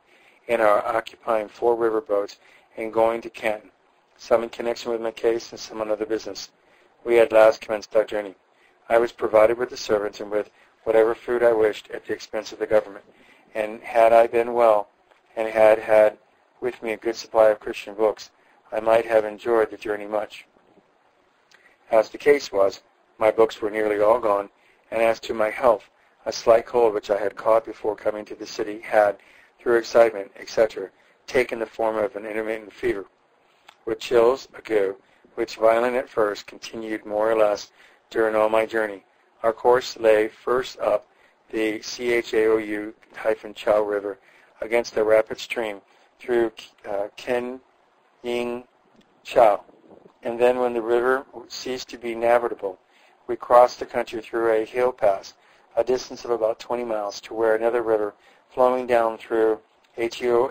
in our occupying 4 riverboats and going to Canton, some in connection with my case and some on other business. We had last commenced our journey. I was provided with the servants and with whatever food I wished at the expense of the government, and had I been well and had with me a good supply of Christian books, I might have enjoyed the journey much. As the case was, my books were nearly all gone, and as to my health, a slight cold which I had caught before coming to the city had, through excitement, etc., taken the form of an intermittent fever, with chills, ague, which, violent at first, continued more or less during all my journey. Our course lay first up the Chao River against a rapid stream through Ken Ying Chao, and then when the river ceased to be navigable, we crossed the country through a hill pass, a distance of about 20 miles, to where another river flowing down through Heong-Chao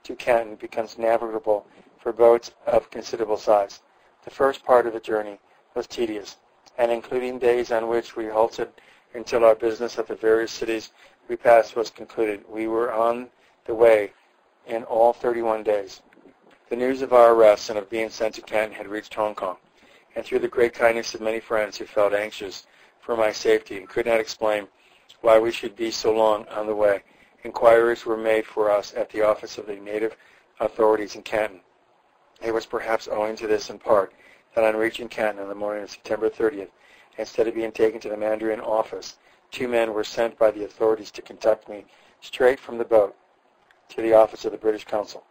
to Canton becomes navigable for boats of considerable size. The first part of the journey was tedious, and including days on which we halted until our business at the various cities we passed was concluded, we were on the way in all 31 days. The news of our arrest and of being sent to Canton had reached Hong Kong, and through the great kindness of many friends who felt anxious for my safety and could not explain why we should be so long on the way, inquiries were made for us at the office of the native authorities in Canton. It was perhaps owing to this in part that on reaching Canton on the morning of September 30th, instead of being taken to the Mandarin office, 2 men were sent by the authorities to conduct me straight from the boat to the office of the British Consul.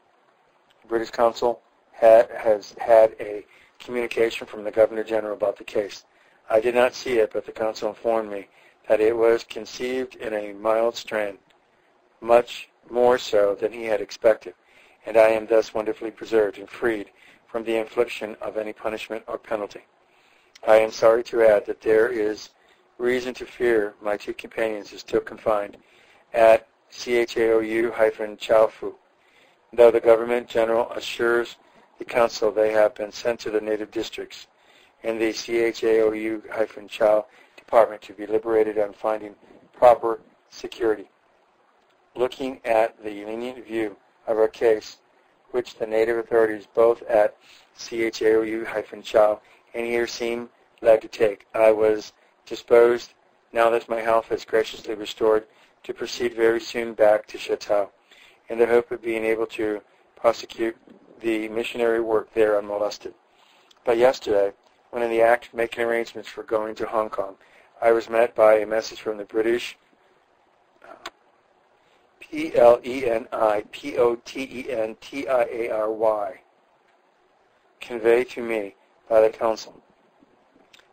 The British Consul has had a communication from the Governor General about the case. I did not see it, but the Consul informed me that it was conceived in a mild strain, much more so than he had expected, and I am thus wonderfully preserved and freed from the infliction of any punishment or penalty. I am sorry to add that there is reason to fear my 2 companions are still confined at Chao-Fu, though the Government General assures the Consul they have been sent to the native districts in the Chao Department to be liberated on finding proper security. Looking at the lenient view of our case, which the native authorities both at Chao and here seem led to take, I was disposed, now that my health is graciously restored, to proceed very soon back to Shatao, in the hope of being able to prosecute the missionary work there unmolested. But yesterday, when in the act of making arrangements for going to Hong Kong, I was met by a message from the British Plenipotentiary, conveyed to me by the Consul,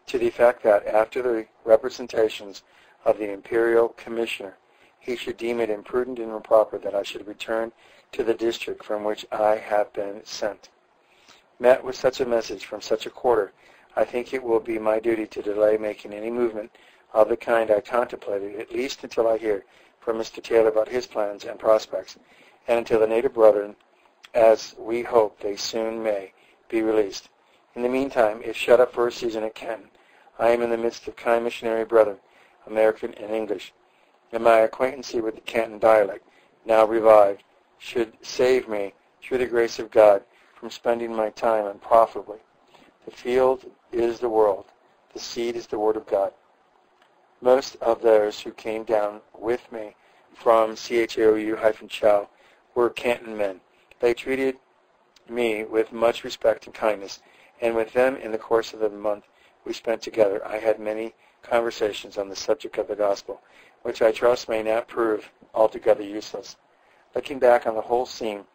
to the effect that after the representations of the Imperial Commissioner, he should deem it imprudent and improper that I should return to the district from which I have been sent. Met with such a message from such a quarter, I think it will be my duty to delay making any movement of the kind I contemplated, at least until I hear from Mr. Taylor about his plans and prospects, and until the native brethren, as we hope they soon may, be released. In the meantime, if shut up for a season at Canton, I am in the midst of kind missionary brethren, American and English, and my acquaintancy with the Canton dialect, now revived, should save me, through the grace of God, from spending my time unprofitably. The field is the world. The seed is the Word of God. Most of those who came down with me from Chao were Canton men. They treated me with much respect and kindness, and with them in the course of the month we spent together, I had many conversations on the subject of the gospel, which I trust may not prove altogether useless. Looking back on the whole scene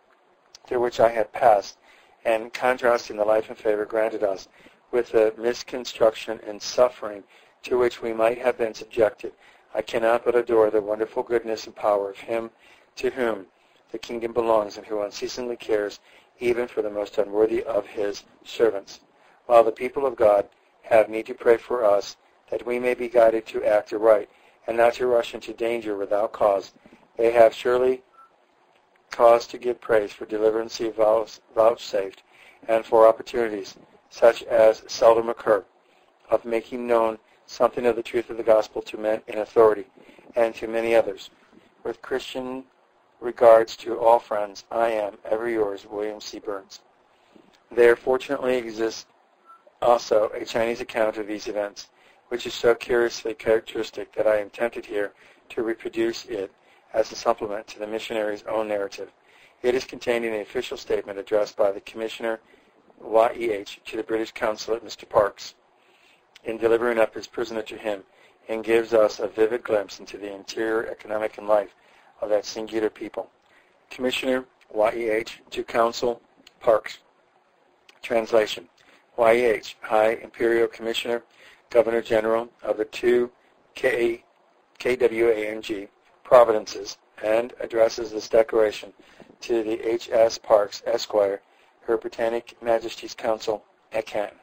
through which I had passed, and contrasting the life and favor granted us with the misconstruction and suffering to which we might have been subjected, I cannot but adore the wonderful goodness and power of him to whom the kingdom belongs and who unceasingly cares even for the most unworthy of his servants. While the people of God have need to pray for us that we may be guided to act aright and not to rush into danger without cause, they have surely cause to give praise for deliverance he vouchsafed and for opportunities, such as seldom occur, of making known something of the truth of the gospel to men in authority and to many others. With Christian regards to all friends, I am, ever yours, William C. Burns. There fortunately exists also a Chinese account of these events, which is so curiously characteristic that I am tempted here to reproduce it as a supplement to the missionary's own narrative. It is contained in an official statement addressed by the Commissioner Y.E.H. to the British Consul at Mr. Parkes in delivering up his prisoner to him, and gives us a vivid glimpse into the interior economic and life of that singular people. Commissioner Y.E.H. to Consul Parkes. Translation. Y.E.H. High Imperial Commissioner, Governor General of the 2 KWANG Providences, and addresses this declaration to the H.S. Parkes, Esquire, Her Britannic Majesty's Consul at Canton.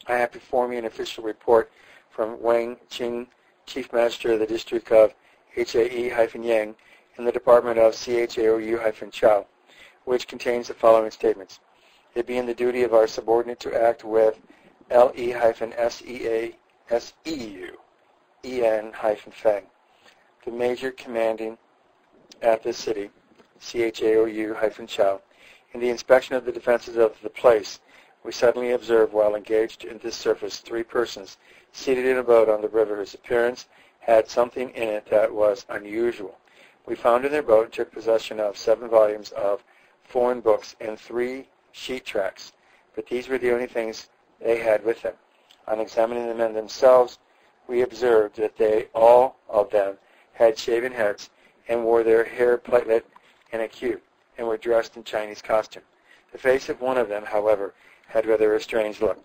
I have before me an official report from Wang Qing, Chief Magistrate of the District of HAE-Yang in the Department of CHAOU-Chow, which contains the following statements. It being the duty of our subordinate to act with LE-SEASEU-EN-Fang, the Major commanding at this city, CHAOU-Chow, in the inspection of the defenses of the place, we suddenly observed while engaged in this service 3 persons seated in a boat on the river whose appearance had something in it that was unusual. We found in their boat and took possession of 7 volumes of foreign books and 3 sheet tracts, but these were the only things they had with them. On examining the men themselves, we observed that they, all of them, had shaven heads and wore their hair plaited in a queue, and were dressed in Chinese costume. The face of one of them, however, had rather a strange look,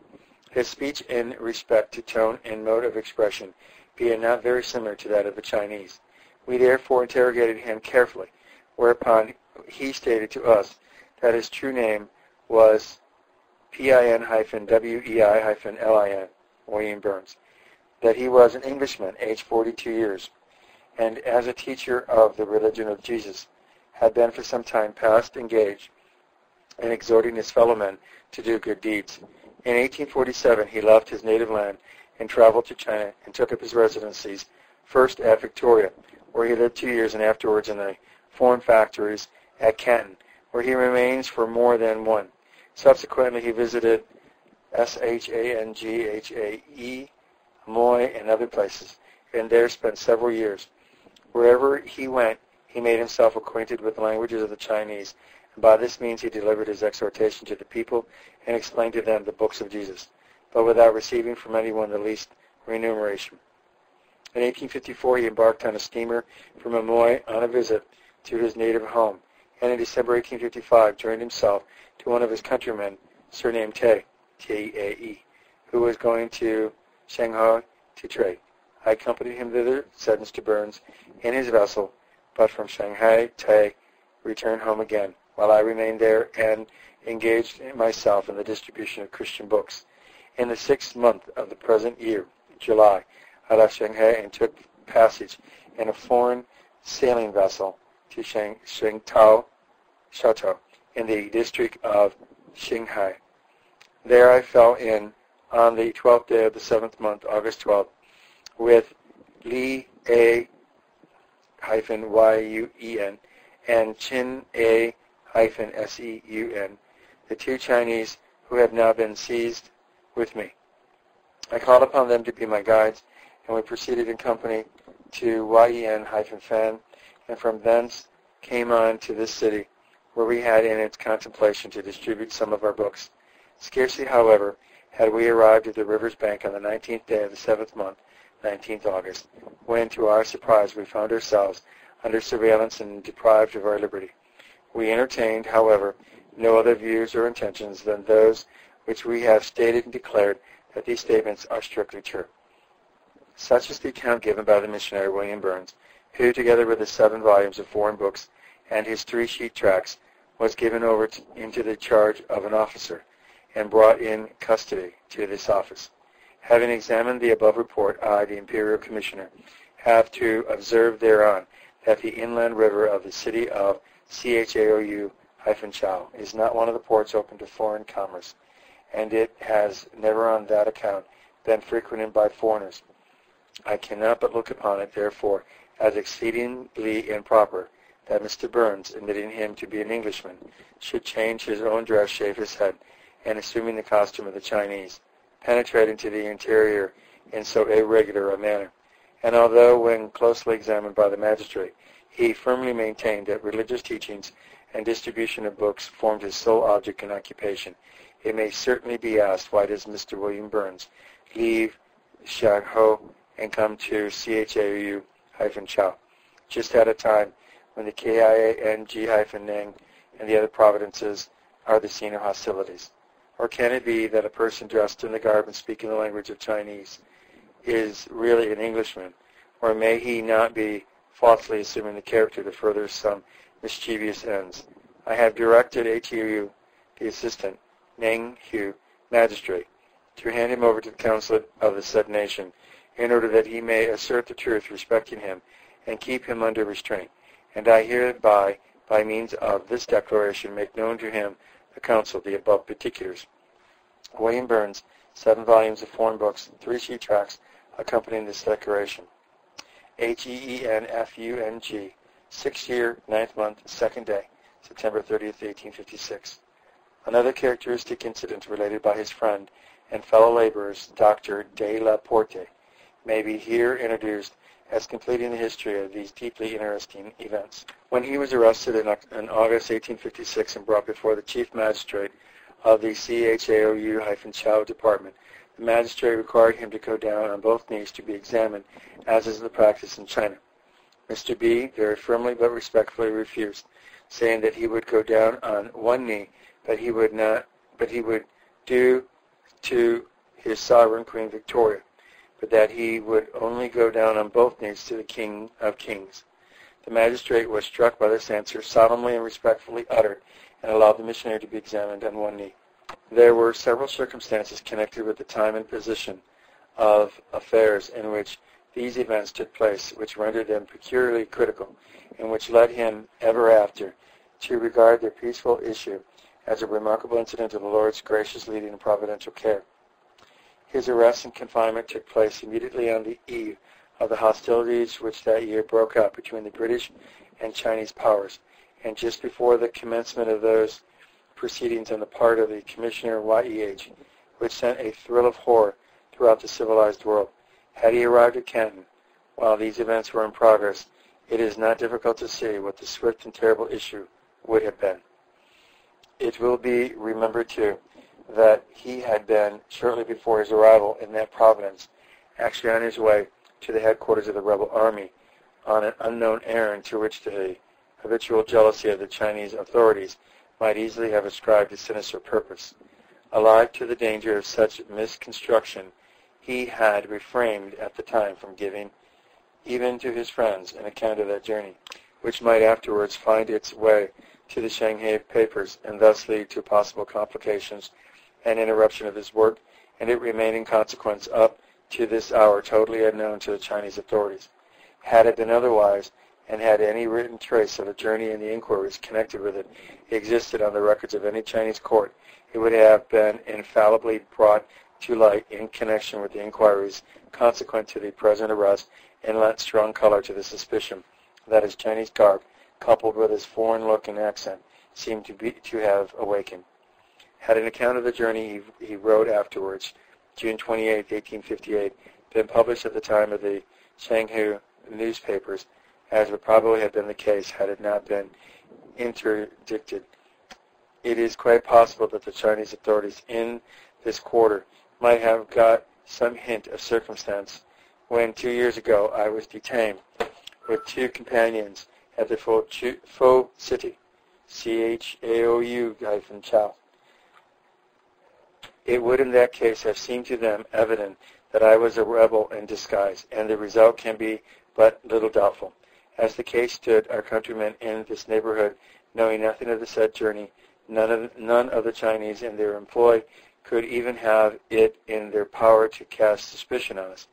his speech in respect to tone and mode of expression being not very similar to that of the Chinese. We therefore interrogated him carefully, whereupon he stated to us that his true name was PIN-WEI-LIN, William Burns, that he was an Englishman, aged 42 years, and as a teacher of the religion of Jesus, had been for some time past engaged in exhorting his fellow men to do good deeds. In 1847, he left his native land and traveled to China and took up his residencies, first at Victoria, where he lived 2 years, and afterwards in the foreign factories at Canton, where he remains for more than one. Subsequently, he visited Shanghae, Amoy, and other places, and there spent several years. Wherever he went, he made himself acquainted with the languages of the Chinese, and by this means he delivered his exhortation to the people and explained to them the books of Jesus, but without receiving from anyone the least remuneration. In 1854, he embarked on a steamer from Amoy on a visit to his native home, and in December 1855 joined himself to one of his countrymen, surnamed Tae, T-A-E, who was going to Shanghai to trade. I accompanied him thither, said Mr. Burns, in his vessel, but from Shanghai, Tae returned home again, while I remained there and engaged myself in the distribution of Christian books. In the 6th month of the present year, July, I left Shanghai and took passage in a foreign sailing vessel to Shangtao Chateau in the district of Shanghai. There I fell in on the 12th day of the 7th month, August 12th, with Li A-Yuen and Chin A-Seun, the 2 Chinese who have now been seized with me. I called upon them to be my guides, and we proceeded in company to Yen-Fan, and from thence came on to this city, where we had in its contemplation to distribute some of our books. Scarcely, however, had we arrived at the river's bank on the 19th day of the 7th month, 19th August, when, to our surprise, we found ourselves under surveillance and deprived of our liberty. We entertained, however, no other views or intentions than those which we have stated and declared that these statements are strictly true. Such is the account given by the missionary William Burns, who, together with his 7 volumes of foreign books and his 3 sheet tracts, was given over into the charge of an officer and brought in custody to this office. Having examined the above report, I, the Imperial Commissioner, have to observe thereon that the inland river of the city of Chao is not one of the ports open to foreign commerce, and it has never on that account been frequented by foreigners. I cannot but look upon it, therefore, as exceedingly improper that Mr. Burns, admitting him to be an Englishman, should change his own dress, shave his head, and assuming the costume of the Chinese, penetrate into the interior in so irregular a manner. And although, when closely examined by the magistrate, he firmly maintained that religious teachings and distribution of books formed his sole object and occupation, it may certainly be asked, why does Mr. William Burns leave Shanghai and come to Chao just at a time when the King-Nang and the other provinces are the scene of hostilities? Or can it be that a person dressed in the garb and speaking the language of Chinese is really an Englishman? Or may he not be falsely assuming the character to further some mischievous ends? I have directed Hu, the assistant Nang Hu magistrate, to hand him over to the council of the said nation, in order that he may assert the truth respecting him and keep him under restraint. And I hereby, by means of this declaration, make known to him, the council, the above particulars. William Burns, 7 volumes of foreign books, 3 sheet tracts accompanying this declaration. HEENFUNG, 6th year, 9th month, 2nd day, September 30th, 1856. Another characteristic incident related by his friend and fellow laborers, Dr. de la Porte, may be here introduced as completing the history of these deeply interesting events. When he was arrested in August 1856 and brought before the chief magistrate of the Chao department, the magistrate required him to go down on both knees to be examined, as is the practice in China. Mr. B very firmly but respectfully refused, saying that he would go down on one knee, but he would do to his sovereign Queen Victoria, but that he would only go down on both knees to the King of Kings. The magistrate was struck by this answer, solemnly and respectfully uttered, and allowed the missionary to be examined on one knee. There were several circumstances connected with the time and position of affairs in which these events took place, which rendered them peculiarly critical, and which led him ever after to regard their peaceful issue as a remarkable incident of the Lord's gracious leading and providential care. His arrest and confinement took place immediately on the eve of the hostilities which that year broke out between the British and Chinese powers, and just before the commencement of those proceedings on the part of the Commissioner YEH, which sent a thrill of horror throughout the civilized world. Had he arrived at Canton while these events were in progress, it is not difficult to see what the swift and terrible issue would have been. It will be remembered, too, that he had been, shortly before his arrival in that province, actually on his way to the headquarters of the rebel army on an unknown errand to which the habitual jealousy of the Chinese authorities might easily have ascribed a sinister purpose. Alive to the danger of such misconstruction, he had refrained at the time from giving, even to his friends, an account of that journey, which might afterwards find its way to the Shanghai papers and thus lead to possible complications and interruption of his work, and it remained in consequence up to this hour totally unknown to the Chinese authorities. Had it been otherwise, and had any written trace of the journey and the inquiries connected with it existed on the records of any Chinese court, it would have been infallibly brought to light in connection with the inquiries consequent to the present arrest, and lent strong color to the suspicion that his Chinese garb, coupled with his foreign look and accent, seemed to have awakened. Had an account of the journey he wrote afterwards, June 28, 1858, been published at the time of the Shanghai newspapers, as would probably have been the case had it not been interdicted, it is quite possible that the Chinese authorities in this quarter might have got some hint of circumstance when 2 years ago I was detained with 2 companions at the Faux City, Chao. It would in that case have seemed to them evident that I was a rebel in disguise, and the result can be but little doubtful. As the case stood, our countrymen in this neighborhood, knowing nothing of the said journey, none of the Chinese in their employ could even have it in their power to cast suspicion on us.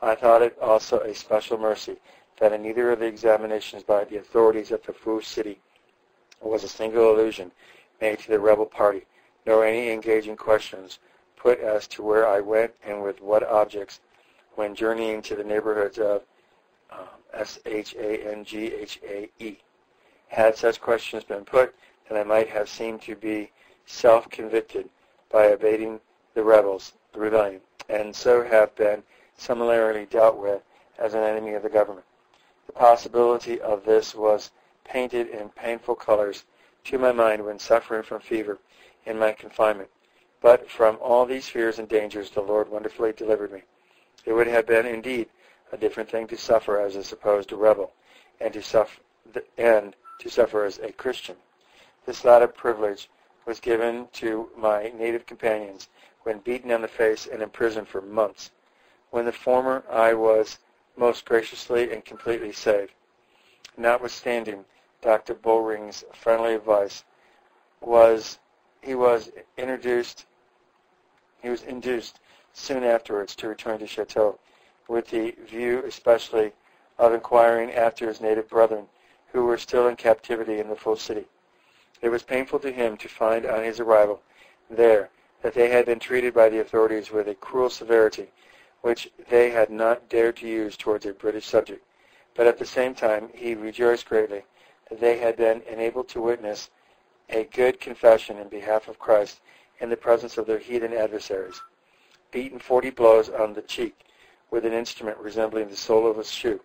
I thought it also a special mercy that in neither of the examinations by the authorities at the Fu City was a single allusion made to the rebel party, nor any engaging questions put as to where I went and with what objects when journeying to the neighborhoods of Shanghae. Had such questions been put, then I might have seemed to be self-convicted by abating the rebellion, and so have been similarly dealt with as an enemy of the government. The possibility of this was painted in painful colors to my mind when suffering from fever in my confinement. But from all these fears and dangers the Lord wonderfully delivered me. It would have been indeed a different thing to suffer as a supposed rebel, and to suffer as a Christian. This latter privilege was given to my native companions when beaten on the face and imprisoned for months. When the former I was most graciously and completely saved. Notwithstanding Dr. Bowring's friendly advice, he was induced soon afterwards to return to Chateau, with the view especially of inquiring after his native brethren, who were still in captivity in the Full City. It was painful to him to find on his arrival there that they had been treated by the authorities with a cruel severity which they had not dared to use towards a British subject. But at the same time he rejoiced greatly that they had been enabled to witness a good confession in behalf of Christ in the presence of their heathen adversaries. Beaten 40 blows on the cheek with an instrument resembling the sole of a shoe,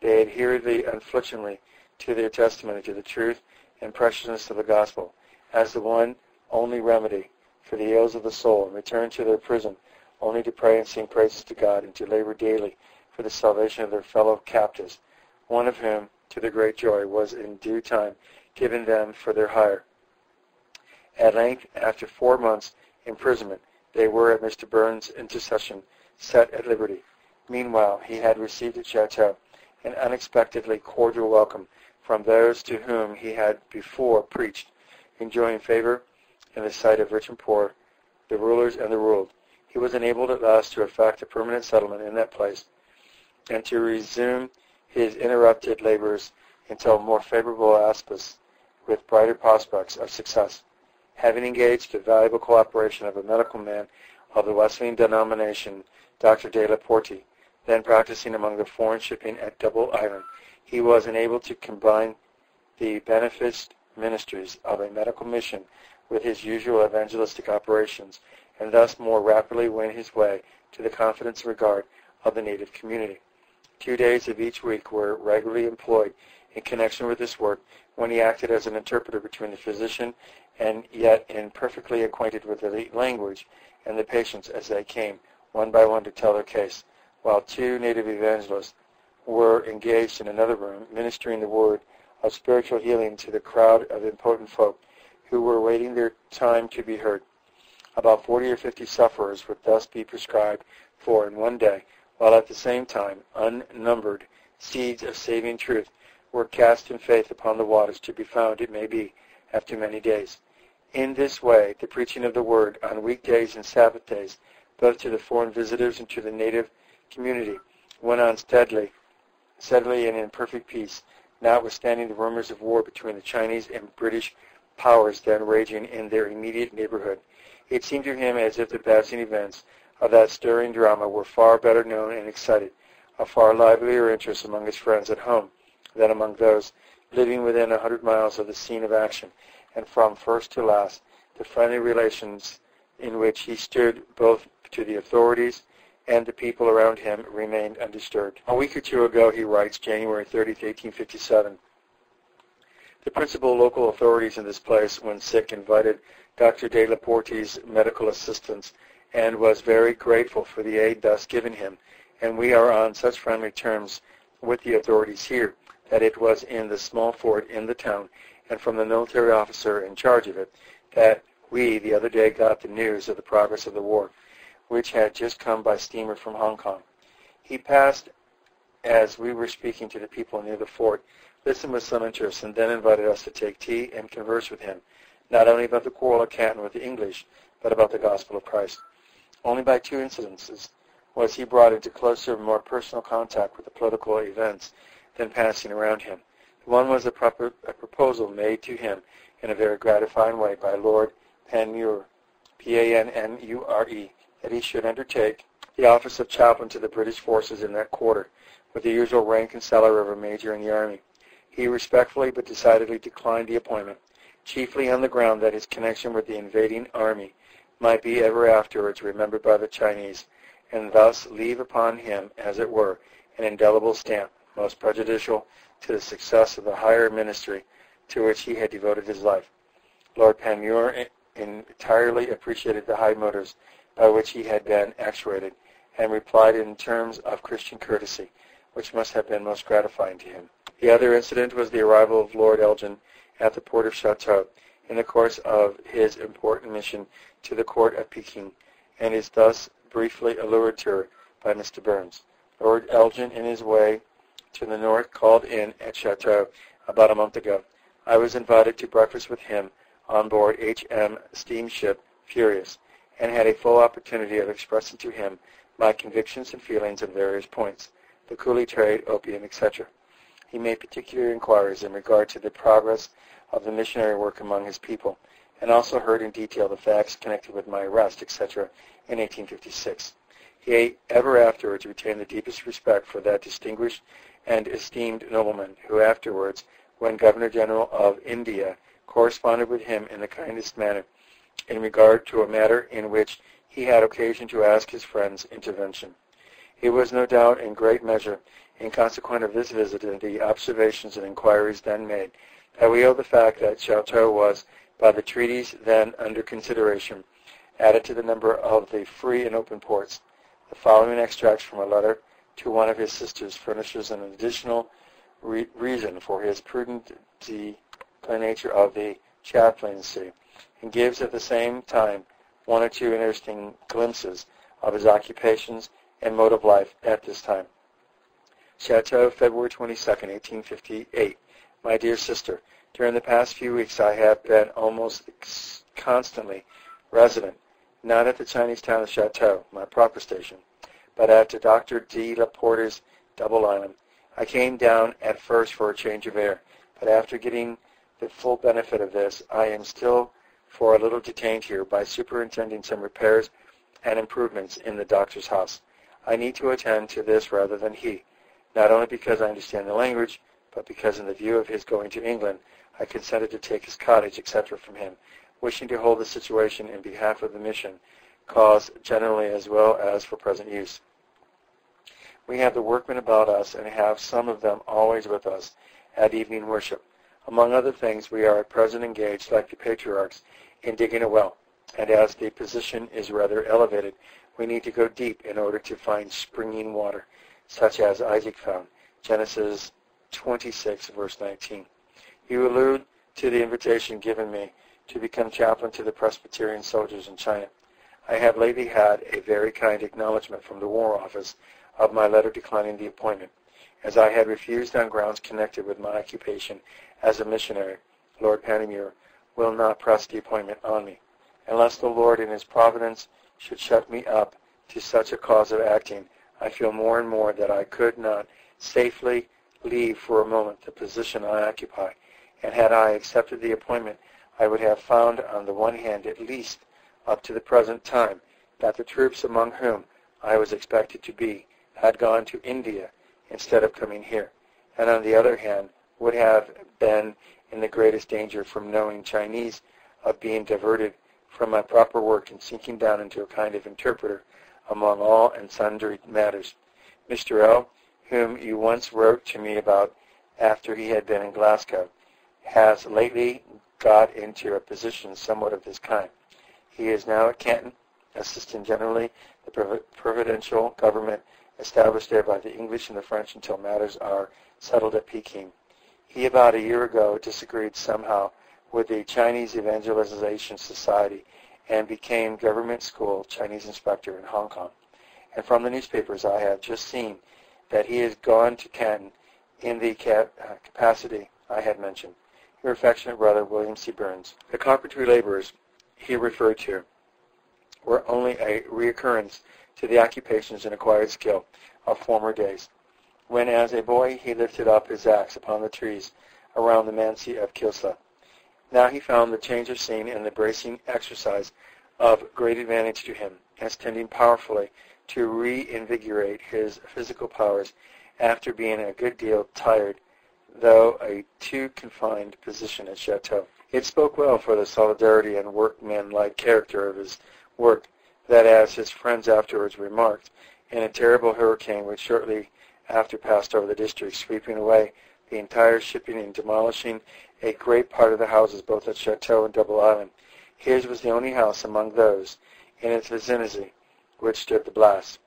they adhered unflinchingly to their testimony to the truth and preciousness of the gospel as the one only remedy for the ills of the soul, and returned to their prison only to pray and sing praises to God and to labor daily for the salvation of their fellow captives, one of whom, to their great joy, was in due time given them for their hire. At length, after 4 months' imprisonment, they were, at Mr. Burns' intercession, set at liberty. Meanwhile, he had received at Chateau an unexpectedly cordial welcome from those to whom he had before preached, enjoying favor in the sight of rich and poor, the rulers and the ruled. He was enabled at last to effect a permanent settlement in that place, and to resume his interrupted labors until more favorable auspice, with brighter prospects of success. Having engaged the valuable cooperation of a medical man of the Wesleyan denomination, Dr. de la Porte, then practicing among the foreign shipping at Double Island, he was enabled to combine the beneficed ministries of a medical mission with his usual evangelistic operations, and thus more rapidly win his way to the confidence and regard of the native community. 2 days of each week were regularly employed in connection with this work, when he acted as an interpreter between the physician and yet imperfectly acquainted with the language and the patients as they came one by one to tell their case, while 2 native evangelists were engaged in another room ministering the word of spiritual healing to the crowd of impotent folk who were waiting their time to be heard. About 40 or 50 sufferers would thus be prescribed for in one day, while at the same time unnumbered seeds of saving truth were cast in faith upon the waters, to be found, it may be, after many days. In this way, the preaching of the word on weekdays and Sabbath days, both to the foreign visitors and to the native community, went on steadily and in perfect peace, notwithstanding the rumors of war between the Chinese and British powers then raging in their immediate neighborhood. It seemed to him as if the passing events of that stirring drama were far better known and excited a far livelier interest among his friends at home than among those living within 100 miles of the scene of action, and from first to last the friendly relations in which he stood both to the authorities and the people around him remained undisturbed. A week or 2 ago, he writes, January 30th, 1857, the principal local authorities in this place, when sick, invited Dr. de la Porte's medical assistance, and was very grateful for the aid thus given him, and we are on such friendly terms with the authorities here that it was in the small fort in the town, and from the military officer in charge of it, that we the other day got the news of the progress of the war. which had just come by steamer from Hong Kong. He passed as we were speaking to the people near the fort, listened with some interest, and then invited us to take tea and converse with him, not only about the quarrel at Canton with the English, but about the gospel of Christ. Only by two incidences was he brought into closer, more personal contact with the political events than passing around him. One was a proposal made to him in a very gratifying way by Lord Panmure, P-A-N-M-U-R-E, that he should undertake the office of chaplain to the British forces in that quarter, with the usual rank and salary of a major in the army. He respectfully but decidedly declined the appointment, chiefly on the ground that his connection with the invading army might be ever afterwards remembered by the Chinese, and thus leave upon him, as it were, an indelible stamp, most prejudicial to the success of the higher ministry to which he had devoted his life. Lord Panmure entirely appreciated the high motives by which he had been actuated, and replied in terms of Christian courtesy, which must have been most gratifying to him. The other incident was the arrival of Lord Elgin at the port of Chateau in the course of his important mission to the court at Peking, and is thus briefly alluded to by Mr. Burns. Lord Elgin, in his way to the north, called in at Chateau about a month ago. I was invited to breakfast with him on board H.M. steamship Furious, and had a full opportunity of expressing to him my convictions and feelings on various points, the coolie trade, opium, etc. He made particular inquiries in regard to the progress of the missionary work among his people, and also heard in detail the facts connected with my arrest, etc., in 1856. He ever afterwards retained the deepest respect for that distinguished and esteemed nobleman, who afterwards, when Governor-General of India, corresponded with him in the kindest manner in regard to a matter in which he had occasion to ask his friend's intervention. It was no doubt in great measure in consequence of this visit and the observations and inquiries then made that we owe the fact that Chateau was, by the treaties then under consideration, added to the number of the free and open ports. The following extracts from a letter to one of his sisters furnishes an additional reason for his prudent declination of the chaplaincy, and gives at the same time one or two interesting glimpses of his occupations and mode of life at this time. Chateau, February 22, 1858. My dear sister, during the past few weeks I have been almost constantly resident, not at the Chinese town of Chateau, my proper station, but at Dr. D. Laporte's Double Island. I came down at first for a change of air, but after getting the full benefit of this, I am still for a little detained here by superintending some repairs and improvements in the doctor's house. I need to attend to this rather than he, not only because I understand the language, but because in the view of his going to England, I consented to take his cottage, etc., from him, wishing to hold the situation in behalf of the mission cause generally as well as for present use. We have the workmen about us and have some of them always with us at evening worship. Among other things, we are at present engaged, like the patriarchs, in digging a well, and as the position is rather elevated, we need to go deep in order to find springing water, such as Isaac found, Genesis 26, verse 19. You allude to the invitation given me to become chaplain to the Presbyterian soldiers in China. I have lately had a very kind acknowledgment from the War Office of my letter declining the appointment, as I had refused on grounds connected with my occupation as a missionary. Lord Panmure will not press the appointment on me, unless the Lord in his providence should shut me up to such a cause of acting. I feel more and more that I could not safely leave for a moment the position I occupy, and had I accepted the appointment, I would have found on the one hand, at least up to the present time, that the troops among whom I was expected to be had gone to India instead of coming here, and on the other hand, would have been in the greatest danger from knowing Chinese of being diverted from my proper work and sinking down into a kind of interpreter among all and sundry matters. Mr. L., whom you once wrote to me about after he had been in Glasgow, has lately got into a position somewhat of this kind. He is now at Canton, assisting generally the provincial government established there by the English and the French until matters are settled at Peking. He about a year ago disagreed somehow with the Chinese Evangelization Society and became government school Chinese inspector in Hong Kong. And from the newspapers I have just seen that he has gone to Canton in the capacity I had mentioned. Your affectionate brother, William C. Burns. The carpentry laborers he referred to were only a reoccurrence to the occupations and acquired skill of former days, when as a boy he lifted up his axe upon the trees around the manse of Kilsa. Now he found the change of scene and the bracing exercise of great advantage to him, as tending powerfully to reinvigorate his physical powers after being a good deal tired, though a too confined position at Chateau. It spoke well for the solidarity and workmanlike character of his work that, as his friends afterwards remarked, in a terrible hurricane which shortly after passed over the district, sweeping away the entire shipping and demolishing a great part of the houses both at Chateau and Double Island, his was the only house among those in its vicinity which stood the blast.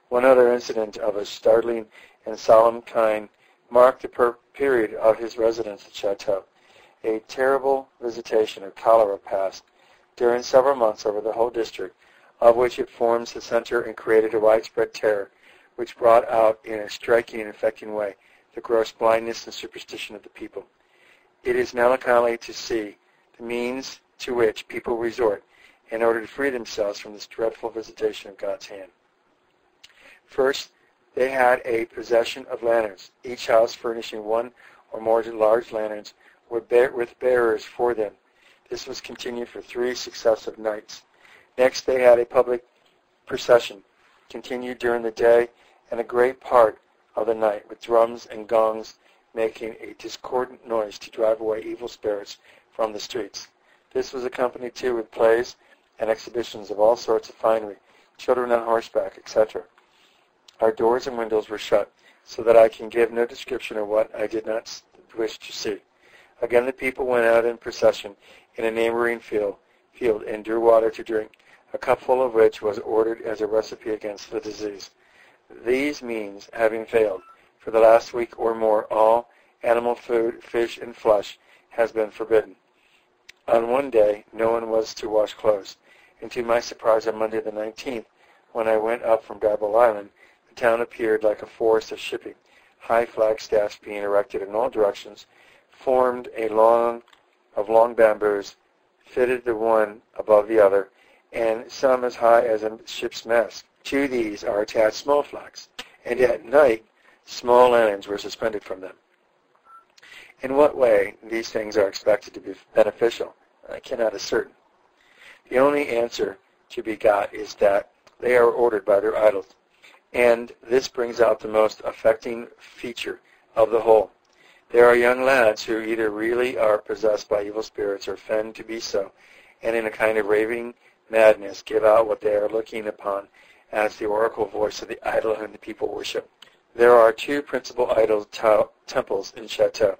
One other incident of a startling and solemn kind marked the period of his residence at Chateau. A terrible visitation of cholera passed during several months over the whole district, of which it forms the center, and created a widespread terror, which brought out in a striking and affecting way the gross blindness and superstition of the people. It is melancholy to see the means to which people resort in order to free themselves from this dreadful visitation of God's hand. First, they had a possession of lanterns, each house furnishing one or more large lanterns with bearers for them. This was continued for 3 successive nights. Next, they had a public procession, continued during the day and a great part of the night, with drums and gongs making a discordant noise to drive away evil spirits from the streets. This was accompanied, too, with plays and exhibitions of all sorts of finery, children on horseback, etc. Our doors and windows were shut, so that I can give no description of what I did not wish to see. Again the people went out in procession in a neighboring field and drew water to drink, a cupful of which was ordered as a recipe against the disease. These means having failed, for the last week or more all animal food, fish, and flesh has been forbidden. On one day no one was to wash clothes, and to my surprise on Monday the 19th, when I went up from Double Island, the town appeared like a forest of shipping, high flagstaffs being erected in all directions, formed of long bamboos, fitted the one above the other, and some as high as a ship's mast. To these are attached small flags, and at night small lanterns were suspended from them. In what way these things are expected to be beneficial, I cannot ascertain. The only answer to be got is that they are ordered by their idols, and this brings out the most affecting feature of the whole. There are young lads who either really are possessed by evil spirits or feigned to be so, and in a kind of raving madness give out what they are looking upon as the oracle voice of the idol whom the people worship. There are 2 principal idol temples in Chateau,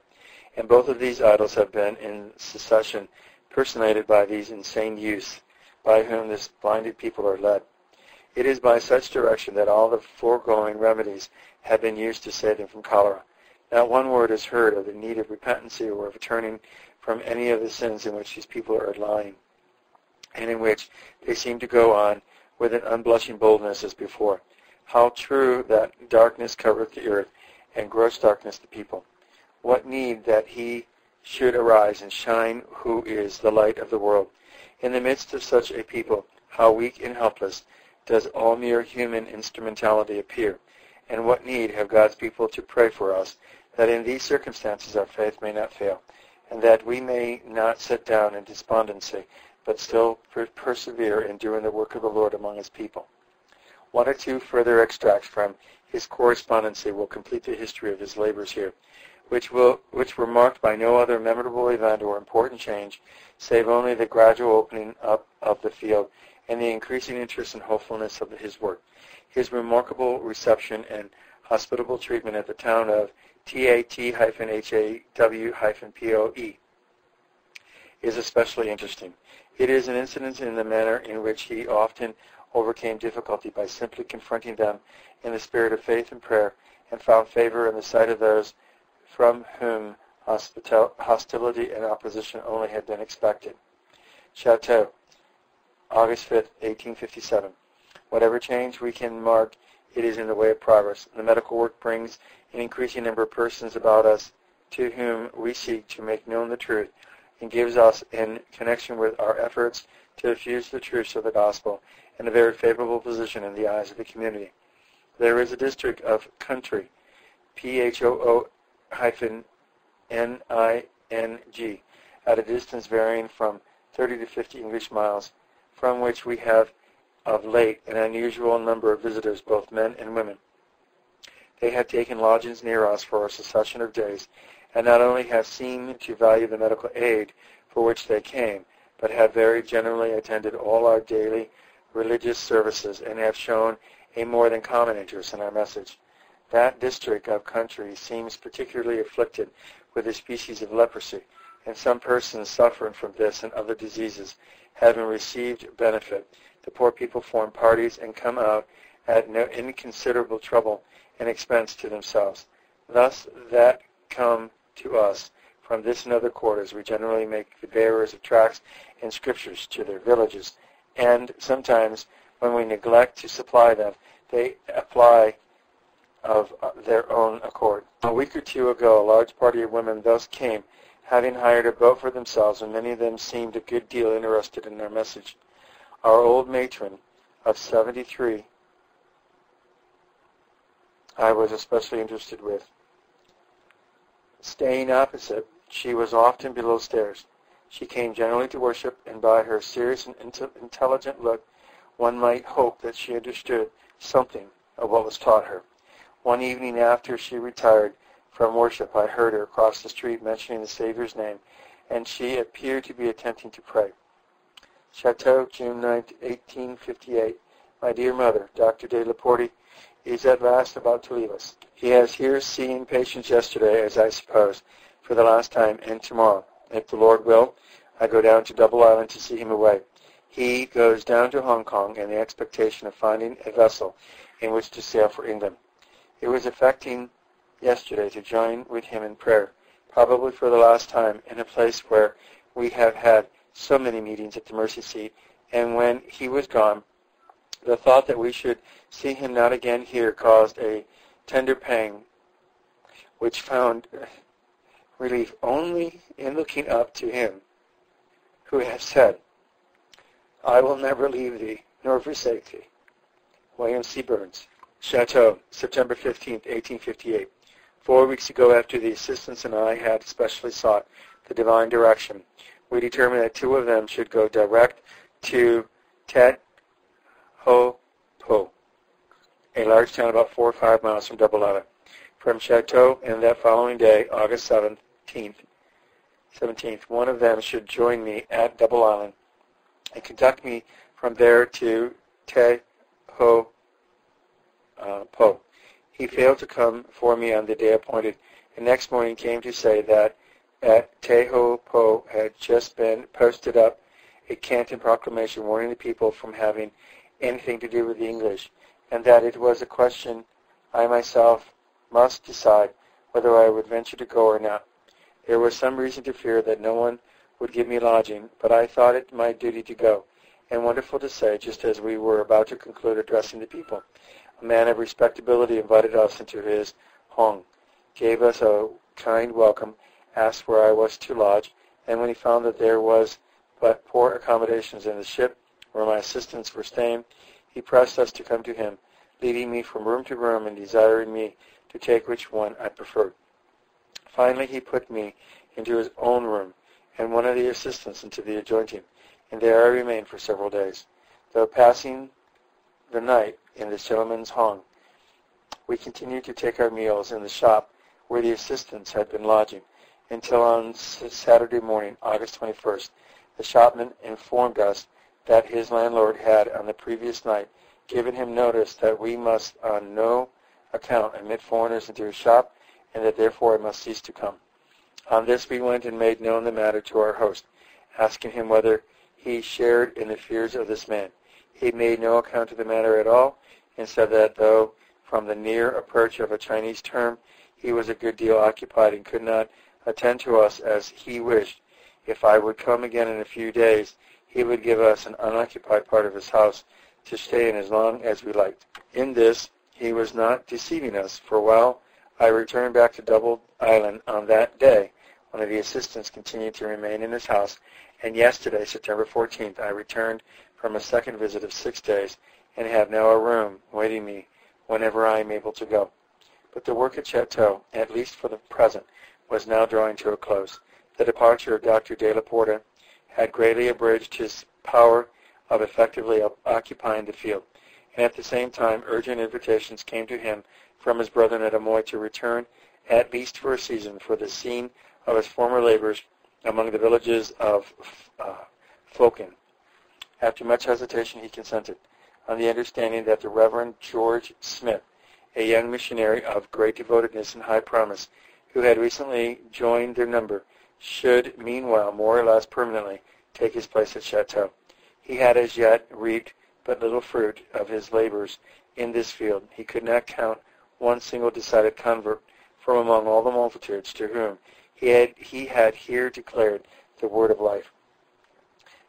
and both of these idols have been in succession personated by these insane youths by whom this blinded people are led. It is by such direction that all the foregoing remedies have been used to save them from cholera. Not one word is heard of the need of repentancy or of turning from any of the sins in which these people are lying, and in which they seem to go on with an unblushing boldness as before. How true that darkness covereth the earth, and gross darkness the people. What need that he should arise and shine who is the light of the world. In the midst of such a people, how weak and helpless does all mere human instrumentality appear, and what need have God's people to pray for us, that in these circumstances our faith may not fail, and that we may not sit down in despondency, but still persevere in doing the work of the Lord among his people. 1 or 2 further extracts from his correspondency will complete the history of his labors here, which were marked by no other memorable event or important change, save only the gradual opening up of the field and the increasing interest and hopefulness of his work. His remarkable reception and hospitable treatment at the town of TAT-HAW-POE is especially interesting. It is an incident in the manner in which he often overcame difficulty by simply confronting them in the spirit of faith and prayer, and found favor in the sight of those from whom hostility and opposition only had been expected. Chateau. August 5th, 1857. Whatever change we can mark, it is in the way of progress. The medical work brings an increasing number of persons about us to whom we seek to make known the truth, and gives us, in connection with our efforts to diffuse the truths of the gospel, in a very favorable position in the eyes of the community. There is a district of country, PHOO-NING, at a distance varying from 30 to 50 English miles, from which we have of late an unusual number of visitors, both men and women. They have taken lodgings near us for a succession of days, and not only have seemed to value the medical aid for which they came, but have very generally attended all our daily religious services and have shown a more than common interest in our message. That district of country seems particularly afflicted with a species of leprosy, and some persons suffering from this and other diseases, having received benefit, the poor people form parties and come out at no inconsiderable trouble and expense to themselves. Thus, that come to us from this and other quarters, we generally make the bearers of tracts and scriptures to their villages, and sometimes, when we neglect to supply them, they apply of their own accord. A week or two ago, a large party of women thus came, having hired a boat for themselves, and many of them seemed a good deal interested in our message. Our old matron of 73, I was especially interested with. Staying opposite, she was often below stairs. She came generally to worship, and by her serious and intelligent look, one might hope that she understood something of what was taught her. One evening after she retired from worship, I heard her across the street mentioning the Savior's name, and she appeared to be attempting to pray. Chateau, June 9, 1858. My dear mother, Dr. de Laporte is at last about to leave us. He has here seen patients yesterday, as I suppose, for the last time, and tomorrow, if the Lord will, I go down to Double Island to see him away. He goes down to Hong Kong in the expectation of finding a vessel in which to sail for England. It was affecting yesterday to join with him in prayer, probably for the last time, in a place where we have had so many meetings at the Mercy Seat, and when he was gone, the thought that we should see him not again here caused a tender pang, which found relief only in looking up to him who has said, I will never leave thee, nor forsake thee. William C. Burns. Chateau, September 15, 1858. 4 weeks ago, after the assistants and I had specially sought the divine direction, we determined that two of them should go direct to Tet Ho Po, a large town about 4 or 5 miles from Double Island. From Chateau, and that following day, August 17th, one of them should join me at Double Island and conduct me from there to Te Ho Po. He failed to come for me on the day appointed, and next morning came to say that at Te Ho Po had just been posted up a Canton proclamation warning the people from having anything to do with the English, and that it was a question I myself must decide whether I would venture to go or not. There was some reason to fear that no one would give me lodging, but I thought it my duty to go. And wonderful to say, just as we were about to conclude addressing the people, a man of respectability invited us into his hong, gave us a kind welcome, asked where I was to lodge, and when he found that there was but poor accommodations in the ship where my assistants were staying, he pressed us to come to him, leading me from room to room and desiring me to take which one I preferred. Finally, he put me into his own room, and one of the assistants into the adjoining, and there I remained for several days. Though passing the night in this gentleman's hong, we continued to take our meals in the shop where the assistants had been lodging, until on Saturday morning, August 21st, the shopman informed us that his landlord had, on the previous night, given him notice that we must on no account admit foreigners into his shop, and that therefore I must cease to come. On this we went and made known the matter to our host, asking him whether he shared in the fears of this man. He made no account of the matter at all, and said that though from the near approach of a Chinese term he was a good deal occupied and could not attend to us as he wished, if I would come again in a few days, he would give us an unoccupied part of his house to stay in as long as we liked. In this, he was not deceiving us, for while I returned back to Double Island on that day, one of the assistants continued to remain in his house, and yesterday, September 14th, I returned from a second visit of 6 days and have now a room waiting me whenever I am able to go. But the work at Chateau, at least for the present, was now drawing to a close. The departure of Dr. De La Porta had greatly abridged his power of effectively occupying the field, and at the same time urgent invitations came to him from his brethren at Amoy to return, at least for a season, for the scene of his former labors among the villages of Folken. After much hesitation he consented, on the understanding that the Reverend George Smith, a young missionary of great devotedness and high promise, who had recently joined their number, should meanwhile more or less permanently take his place at Chateau. He had as yet reaped but little fruit of his labors in this field. He could not count one single decided convert from among all the multitudes to whom he had here declared the word of life.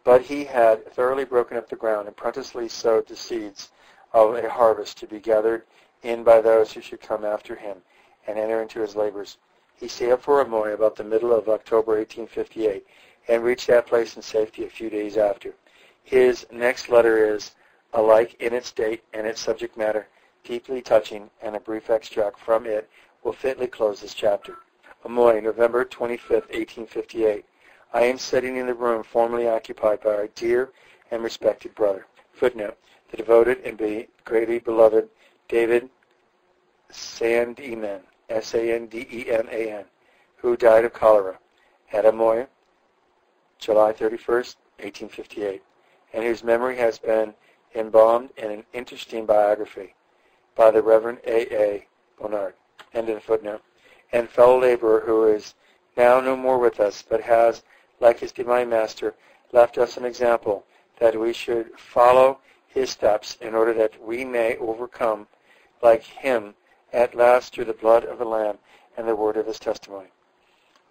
But he had thoroughly broken up the ground and plentifully sowed the seeds of a harvest to be gathered in by those who should come after him and enter into his labors. He sailed for Amoy about the middle of October 1858 and reached that place in safety a few days after. His next letter is, alike in its date and its subject matter, deeply touching, and a brief extract from it will fitly close this chapter. Amoy, November 25, 1858. I am sitting in the room formerly occupied by our dear and respected brother. Footnote, the devoted and greatly beloved David Sandeman, Sandeman, who died of cholera at Amoy, July 31st, 1858, and whose memory has been embalmed in an interesting biography by the Reverend A.A. Bonnard, end of the footnote, and fellow laborer who is now no more with us, but has, like his divine master, left us an example that we should follow his steps in order that we may overcome, like him, at last through the blood of the Lamb and the word of his testimony.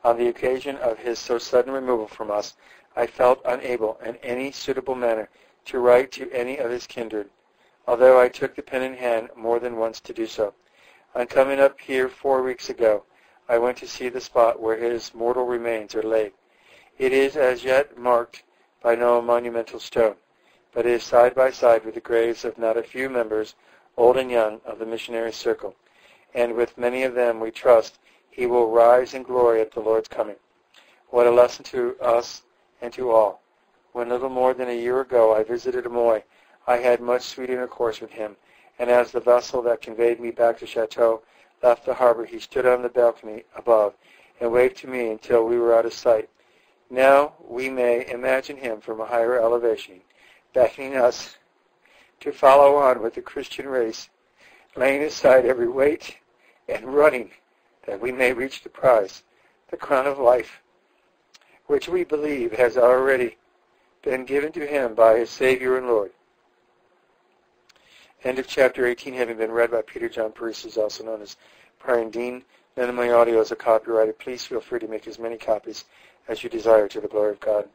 On the occasion of his so sudden removal from us, I felt unable in any suitable manner to write to any of his kindred, although I took the pen in hand more than once to do so. On coming up here 4 weeks ago, I went to see the spot where his mortal remains are laid. It is as yet marked by no monumental stone, but is side by side with the graves of not a few members, old and young, of the missionary circle, and with many of them we trust he will rise in glory at the Lord's coming. What a lesson to us and to all. When little more than a year ago I visited Amoy, I had much sweet intercourse with him, and as the vessel that conveyed me back to Chateau left the harbor, he stood on the balcony above and waved to me until we were out of sight. Now we may imagine him from a higher elevation, beckoning us to follow on with the Christian race, laying aside every weight and running that we may reach the prize, the crown of life, which we believe has already been given to him by his Savior and Lord. End of chapter 18, having been read by Peter John Paris, also known as Praying Dean. None of my audios are copyrighted. Please feel free to make as many copies as you desire to the glory of God.